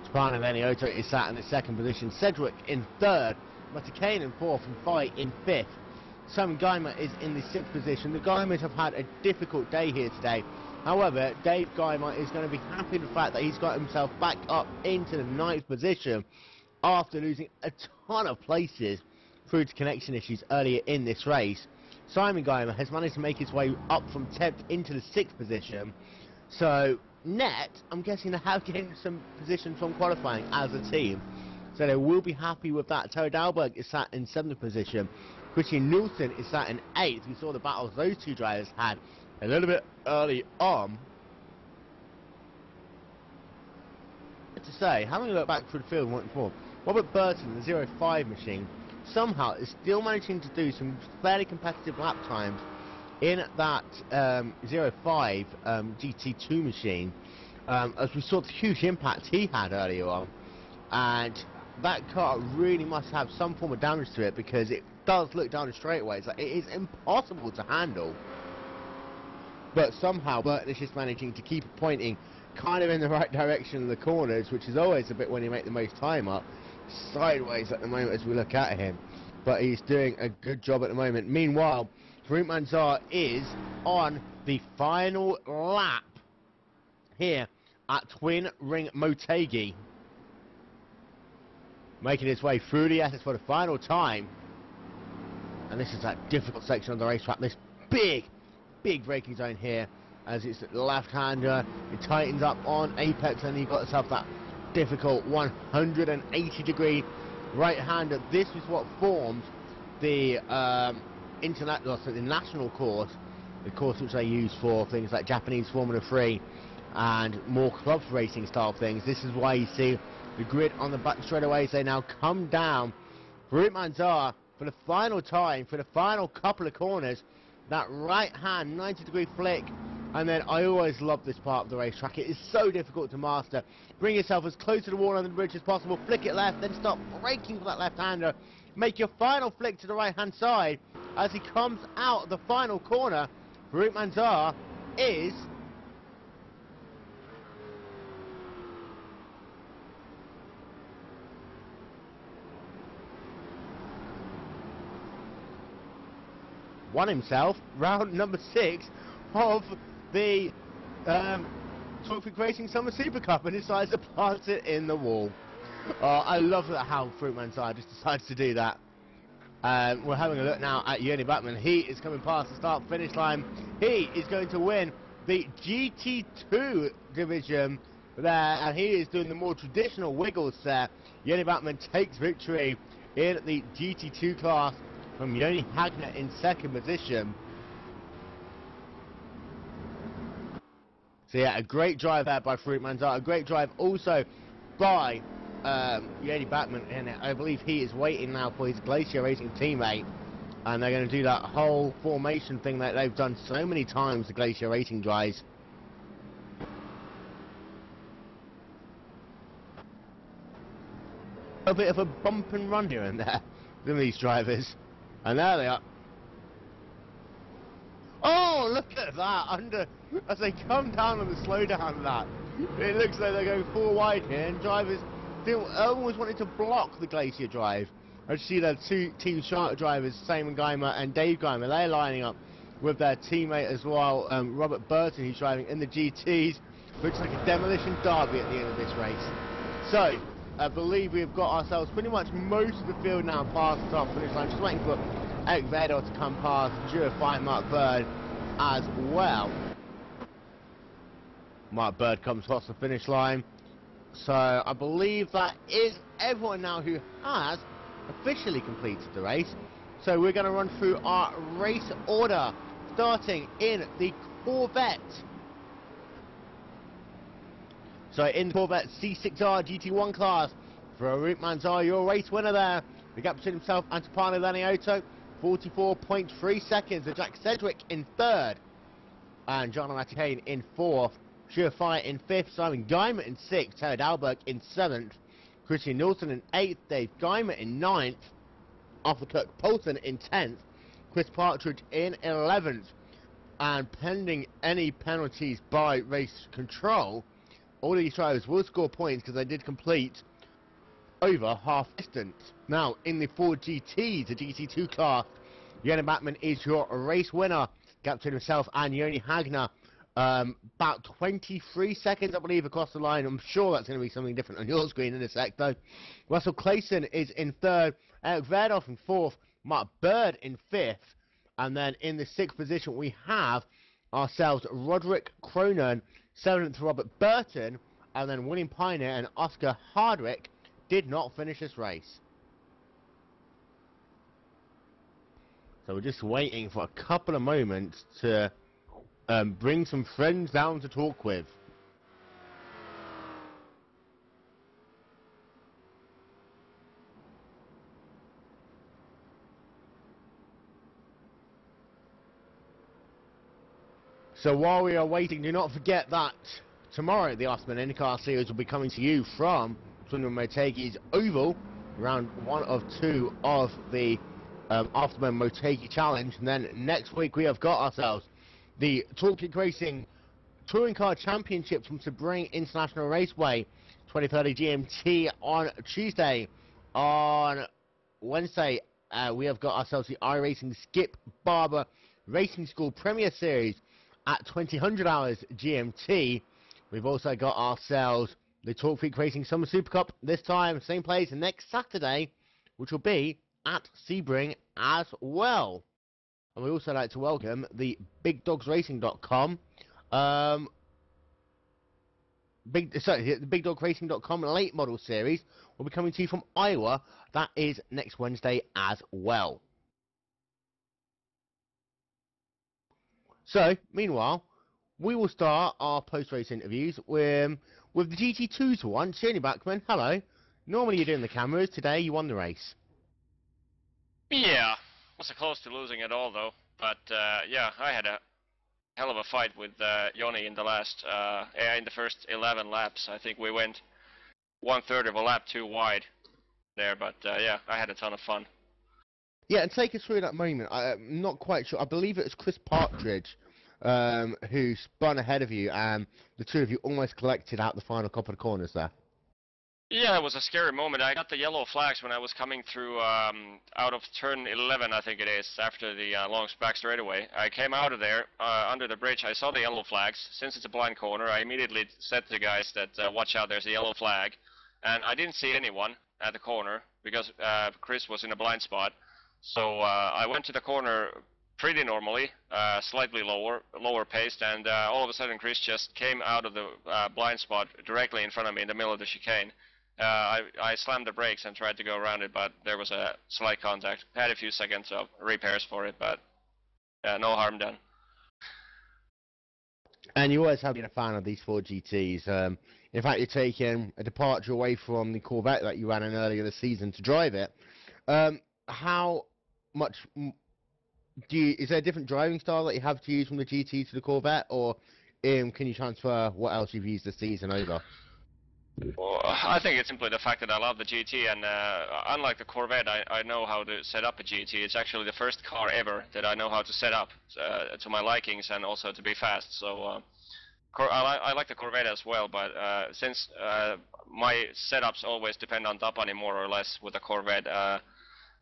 Speaker 1: Spana Laniota is sat in the 2nd position. Sedgwick in 3rd. Motegi in 4th and Fai in 5th. Simon Geimer is in the 6th position. The Geimers have had a difficult day here today. However, Dave Geimer is going to be happy with the fact that he's got himself back up into the 9th position after losing a ton of places through to connection issues earlier in this race. Simon Geimer has managed to make his way up from 10th into the 6th position. So, net, I'm guessing they have gained some positions from qualifying as a team. So they will be happy with that. Terry Dalberg is sat in 7th position. Christian Nielsen is sat in 8th. We saw the battles those 2 drivers had a little bit early on. To say, having a look back through the field once more, Robert Burton, the 05 machine, somehow is still managing to do some fairly competitive lap times in that 05 GT2 machine, as we saw the huge impact he had earlier on. And that car really must have some form of damage to it, because it does look down the straightaways like it is impossible to handle. but somehow Burton is just managing to keep pointing kind of in the right direction of the corners, which is always a bit when you make the most time up. Sideways at the moment as we look at him, but he's doing a good job at the moment. Meanwhile, Farouk Manzar is on the final lap here at Twin Ring Motegi, making his way through the S's for the final time. And this is that difficult section of the racetrack, this big braking zone here, as it's left-hander. It tightens up on apex, and you've got yourself that difficult 180-degree right-hander. This is what formed the national course, the course which they use for things like Japanese Formula 3 and more club racing style things. This is why you see the grid on the back straightaways. They now come down. Farouk Manzar for the final time, for the final couple of corners, that right hand 90-degree flick. And then I always love this part of the racetrack. It is so difficult to master. Bring yourself as close to the wall under the bridge as possible, flick it left, then stop braking for that left-hander. Make your final flick to the right-hand side. As he comes out of the final corner, Farouk Manzar is won himself round number 6 of the Torque Racing Summer Super Cup, and decides to plant it in the wall. I love that how Farouk Manzar just decides to do that. We're having a look now at Joni Backman. He is coming past the start-finish line. He is going to win the GT2 division there, and he is doing the more traditional wiggles there. Joni Backman takes victory in the GT2 class from Joni Hagner in second position. So yeah, a great drive there by Farouk Manzar, a great drive also by Joni Backman, and I believe he is waiting now for his Glacier Racing teammate, and they're going to do that whole formation thing that they've done so many times, the Glacier Racing guys. A bit of a bump and run here and there from these drivers, and there they are. Oh, look at that, as they come down on the slowdown of that. It looks like they're going 4 wide here, and drivers almost wanted to block the Glacier drive. I see their two Team Charter drivers, Simon Geimer and Dave Geimer. They're lining up with their teammate as well, Robert Burton, who's driving in the GTs. Looks like a demolition derby at the end of this race. So, I believe we've got ourselves pretty much most of the field now past the top finish line. Just waiting for Eric Vedder to come past, Purify Mark Bird as well. Mark Bird comes across the finish line. So I believe that is everyone now who has officially completed the race. So we're going to run through our race order, starting in the Corvette. So in the Corvette C6R GT1 class, Farouk Manzar, your race winner there. The gap between himself and Tapano Laniotto, 44.3 seconds. And Jack Sedgwick in third, and John Kane in fourth. Surefire in 5th, Simon Geimer in 6th, Taylor Dalberg in 7th, Christian Nielsen in 8th, Dave Geimer in 9th, Arthur Kirk Poulton in 10th, Chris Partridge in 11th, and pending any penalties by race control, all these drivers will score points because they did complete over half distance. Now, in the Ford GT, the GT2 class, Joni Backman is your race winner, captain himself and Joni Hagner. About 23 seconds, I believe, across the line. I'm sure that's going to be something different on your screen in a sec, though. Russell Clayson is in 3rd, Eric Verdoff in 4th, Mark Bird in 5th, and then in the 6th position we have ourselves Roderick Cronin, 7th Robert Burton, and then William Pioneer and Oscar Hardwick did not finish this race. So we're just waiting for a couple of moments to bring some friends down to talk with. So while we are waiting, do not forget that tomorrow the Osman IndyCar Series will be coming to you from Motegi's Oval, round 1 of 2 of the Afterburn Motegi Challenge. And then next week we have got ourselves the Talk Racing Touring Car Championship from Sebring International Raceway, 2030 GMT on Tuesday. On Wednesday, we have got ourselves the iRacing Skip Barber Racing School Premier Series at 2000 hours GMT. We've also got ourselves the Talk Racing Summer Super Cup, this time, same place, next Saturday, which will be at Sebring as well. And we also like to welcome the BigDogsRacing.com, the BigDogRacing.com late model series will be coming to you from Iowa. That is next Wednesday as well. So, meanwhile, we will start our post-race interviews with the GT2s for once. Shirley Backman, hello. Normally you're doing the cameras. Today you won the race.
Speaker 2: Yeah, wasn't close to losing at all though. But yeah, I had a hell of a fight with Joni in the in the first 11 laps. I think we went 1/3 of a lap too wide there, but yeah, I had a ton of fun.
Speaker 1: Yeah, and take us through that moment. I'm not quite sure. I believe it was Chris Partridge who spun ahead of you, and the two of you almost collected out the final couple of corners there.
Speaker 2: Yeah, it was a scary moment. I got the yellow flags when I was coming through out of turn 11, I think it is, after the long back straightaway. I came out of there under the bridge. I saw the yellow flags. Since it's a blind corner, I immediately said to the guys that watch out, there's a yellow flag. And I didn't see anyone at the corner because Chris was in a blind spot. So I went to the corner pretty normally, slightly lower paced, and all of a sudden Chris just came out of the blind spot directly in front of me in the middle of the chicane. I slammed the brakes and tried to go around it, but there was a slight contact. Had a few seconds of repairs for it, but no harm done.
Speaker 1: And you always have been a fan of these Ford GTs. In fact, you're taking a departure away from the Corvette that you ran in earlier this season to drive it. How much is there a different driving style that you have to use from the GT to the Corvette, or can you transfer what else you've used this season over?
Speaker 2: Well, I think it's simply the fact that I love the GT, and unlike the Corvette, I know how to set up a GT. It's actually the first car ever that I know how to set up to my likings and also to be fast. So I like the Corvette as well, but since my setups always depend on Tapani more or less with the Corvette,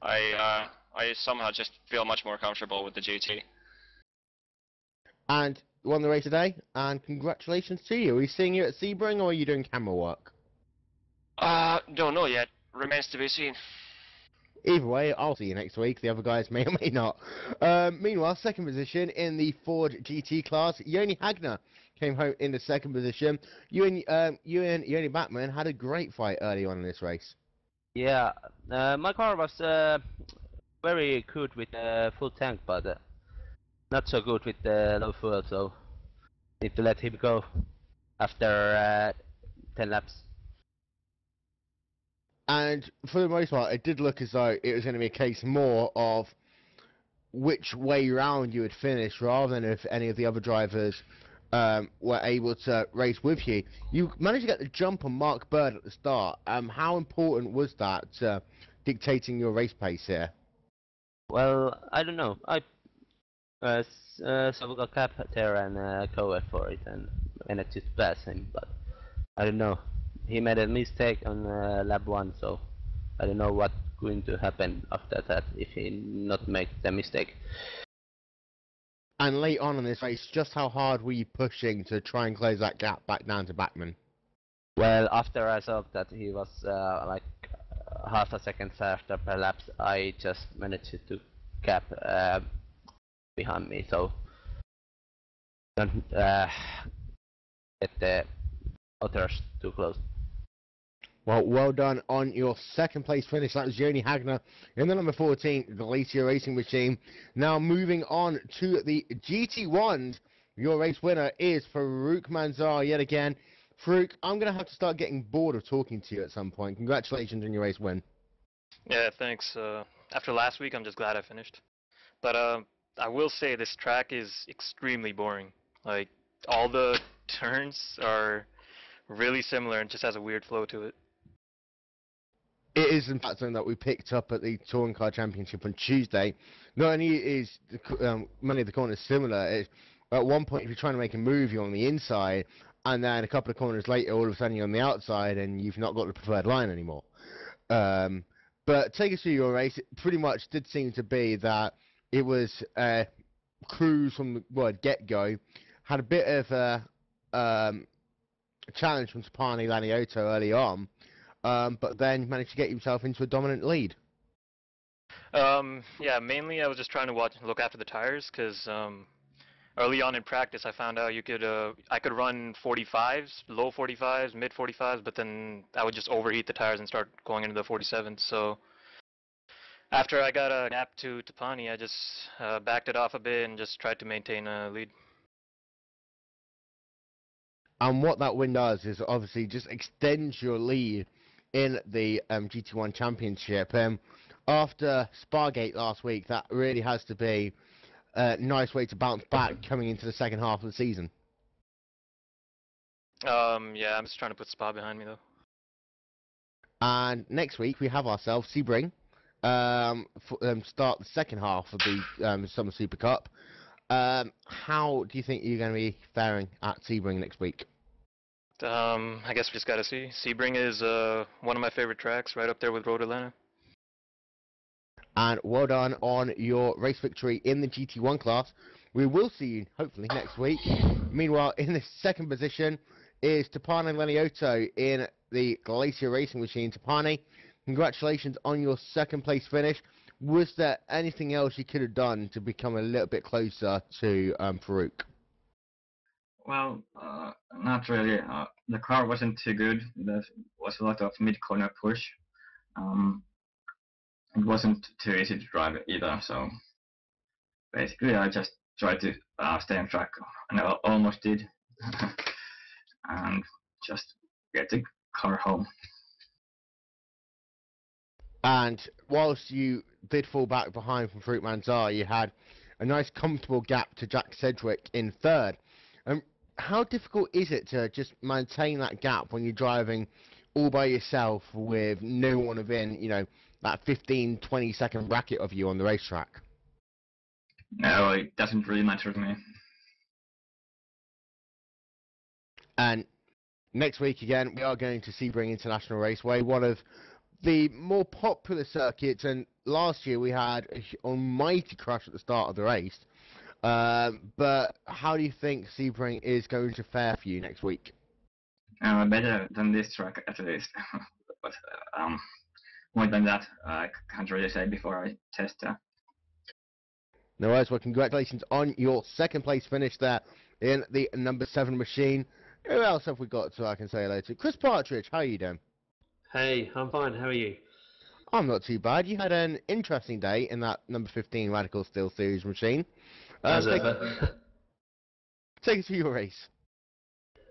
Speaker 2: I somehow just feel much more comfortable with the GT.
Speaker 1: And you won the race today, and congratulations to you. Are we seeing you at Sebring, or are you doing camera work?
Speaker 2: Don't know yet. Remains to be seen.
Speaker 1: Either way, I'll see you next week. The other guys may or may not. Meanwhile, second position in the Ford GT class, Joni Hagner came home in the second position. You and Joni Batman had a great fight early on in this race.
Speaker 3: Yeah, my car was very good with full tank, but not so good with low fuel, so need to let him go after 10 laps.
Speaker 1: And for the most part, it did look as though it was going to be a case more of which way round you would finish, rather than if any of the other drivers were able to race with you. You managed to get the jump on Mark Bird at the start. How important was that dictating your race pace here?
Speaker 3: Well, I don't know. I so we got cap there and cover for it, and managed to pass him, but I don't know. He made a mistake on lap 1, so I don't know what's going to happen after that if he not make the mistake.
Speaker 1: And late on in this race, just how hard were you pushing to try and close that gap back down to Bachmann?
Speaker 3: Well, after I saw that he was like half a second faster per lap, I just managed to cap behind me, so don't get the others too close.
Speaker 1: Well done on your second place finish. That was Joni Hagner in the number 14 Glacier Racing Machine. Now moving on to the GT1s. Your race winner is Farouk Manzar yet again. Farouk, I'm going to have to start getting bored of talking to you at some point. Congratulations on your race win.
Speaker 4: Yeah, thanks. After last week, I'm just glad I finished. But I will say this track is extremely boring. Like, all the turns are really similar and just has a weird flow to it.
Speaker 1: It is, in fact, something that we picked up at the Touring Car Championship on Tuesday. Not only is many of the corners similar, at one point, if you're trying to make a move, you're on the inside, and then a couple of corners later, all of a sudden you're on the outside, and you've not got the preferred line anymore. But take us through your race. It pretty much did seem to be that it was cruise from the get-go. Had a bit of a challenge from Tapani Lanioto early on, but then managed to get himself into a dominant lead.
Speaker 4: Yeah, mainly I was just trying to look after the tires, because early on in practice I found out I could run 45s, low 45s, mid 45s, but then I would just overheat the tires and start going into the 47s. So after I got a gap to Tapani, I just backed it off a bit and just tried to maintain a lead.
Speaker 1: And what that win does is obviously just extends your lead in the GT1 Championship. After Spargate last week, that really has to be a nice way to bounce back coming into the second half of the season.
Speaker 4: Yeah, I'm just trying to put Spa behind me though.
Speaker 1: And next week we have ourselves Sebring start the second half of the Summer Super Cup. How do you think you're going to be faring at Sebring next week?
Speaker 4: I guess we just gotta see. Sebring is one of my favorite tracks, right up there with Road Atlanta.
Speaker 1: And well done on your race victory in the GT1 class. We will see you hopefully next week. Meanwhile, in the second position is Tapani Lanioto in the Glacier Racing Machine. Tapani, congratulations on your second place finish. Was there anything else you could have done to become a little bit closer to Farouk?
Speaker 5: Well, not really. The car wasn't too good. There was a lot of mid-corner push. It wasn't too easy to drive either, so basically I just tried to stay on track, and I almost did, and just get the car home.
Speaker 1: And whilst you did fall back behind from Farouk Manzar, you had a nice comfortable gap to Jack Sedgwick in third. How difficult is it to just maintain that gap when you're driving all by yourself with no one within, that 15-20 second bracket of you on the racetrack?
Speaker 5: No, it doesn't really matter to me.
Speaker 1: And next week again, we are going to Sebring International Raceway, one of the more popular circuits, and last year we had an almighty crash at the start of the race. But how do you think Sebring is going to fare for you next week?
Speaker 5: Better than this track at least. But more than that, I can't really say before I test.
Speaker 1: No worries. Well, congratulations on your second place finish there in the number 7 machine. Who else have we got so I can say hello to? Chris Partridge, how are you doing?
Speaker 6: Hey, I'm fine. How are you?
Speaker 1: I'm not too bad. You had an interesting day in that number 15 Radical Steel Series machine. Take us through your race.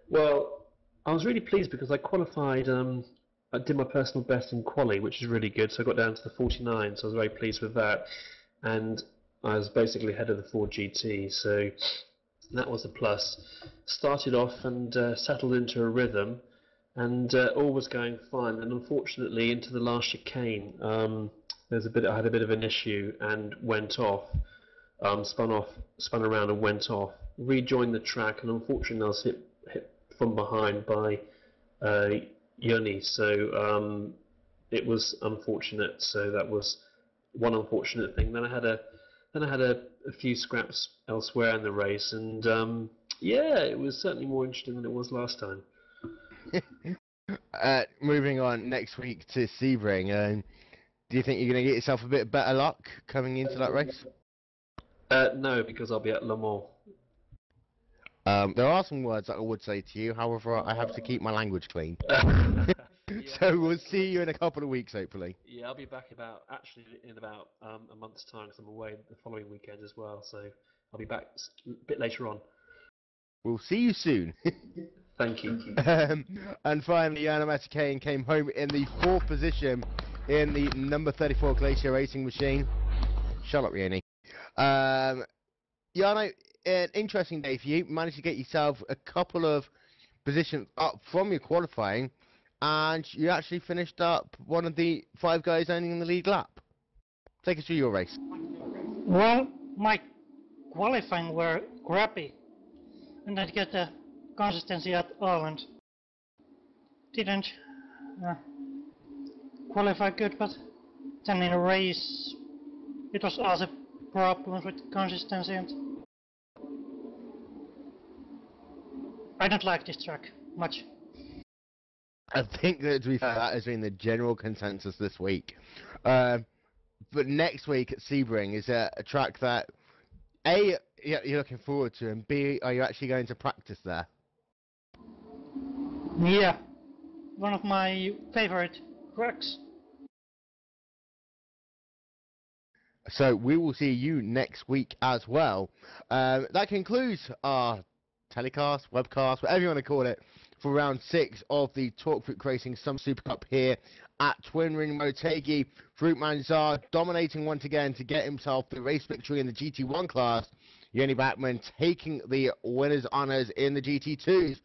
Speaker 6: Well, I was really pleased because I qualified. I did my personal best in quali, which is really good. So I got down to the 49. So I was very pleased with that, and I was basically ahead of the Ford GT. So that was a plus. Started off and settled into a rhythm, and all was going fine. And unfortunately, into the last chicane, I had a bit of an issue and went off. Spun around and went off. Rejoined the track, and unfortunately, I was hit from behind by Yoni. So it was unfortunate. So that was one unfortunate thing. Then I had a few scraps elsewhere in the race, and yeah, it was certainly more interesting than it was last time.
Speaker 1: Moving on next week to Sebring, do you think you're going to get yourself a bit better luck coming into that race?
Speaker 6: No, because I'll be at Le Mans.
Speaker 1: There are some words that I would say to you, however, I have to keep my language clean. So we'll see you in a couple of weeks, hopefully.
Speaker 6: Yeah, I'll be back in about a month's time, because I'm away the following weekend as well. So I'll be back a bit later on.
Speaker 1: We'll see you soon.
Speaker 6: Thank you.
Speaker 1: And finally, Motegi came home in the 4th position in the number 34 Glacier Racing Machine. Shut up, Rieni. Jarno, an interesting day for you. Managed to get yourself a couple of positions up from your qualifying, and you actually finished up one of the 5 guys owning the lead lap. Take us through your race.
Speaker 7: Well, my qualifying were crappy. and then get the consistency at all, and didn't qualify good, but then in a race it was also problems with consistency, and I don't like this track much.
Speaker 1: I think that, to be fair, that has been the general consensus this week. But next week at Sebring is a track that, A, you're looking forward to, and B, are you actually going to practice there?
Speaker 7: Yeah, one of my favorite tracks.
Speaker 1: So we will see you next week as well. That concludes our telecast, webcast, whatever you want to call it, for round 6 of the TalkFruit Racing Summer Super Cup here at Twin Ring Motegi. Fruit Manzar dominating once again to get himself the race victory in the GT1 class. Yoni Backman taking the winner's honours in the GT2s.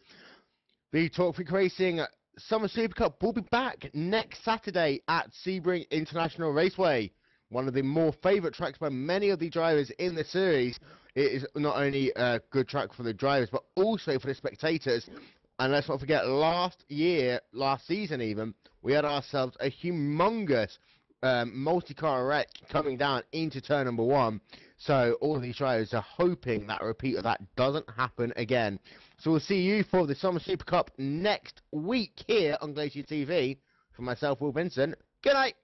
Speaker 1: The TalkFruit Racing Summer Super Cup will be back next Saturday at Sebring International Raceway. One of the more favourite tracks by many of the drivers in the series. It is not only a good track for the drivers, but also for the spectators. And let's not forget, last season even, we had ourselves a humongous multi-car wreck coming down into turn number 1. So all of these drivers are hoping that a repeat of that doesn't happen again. So we'll see you for the Summer Super Cup next week here on Glacier TV. For myself, Will Vincent, good night.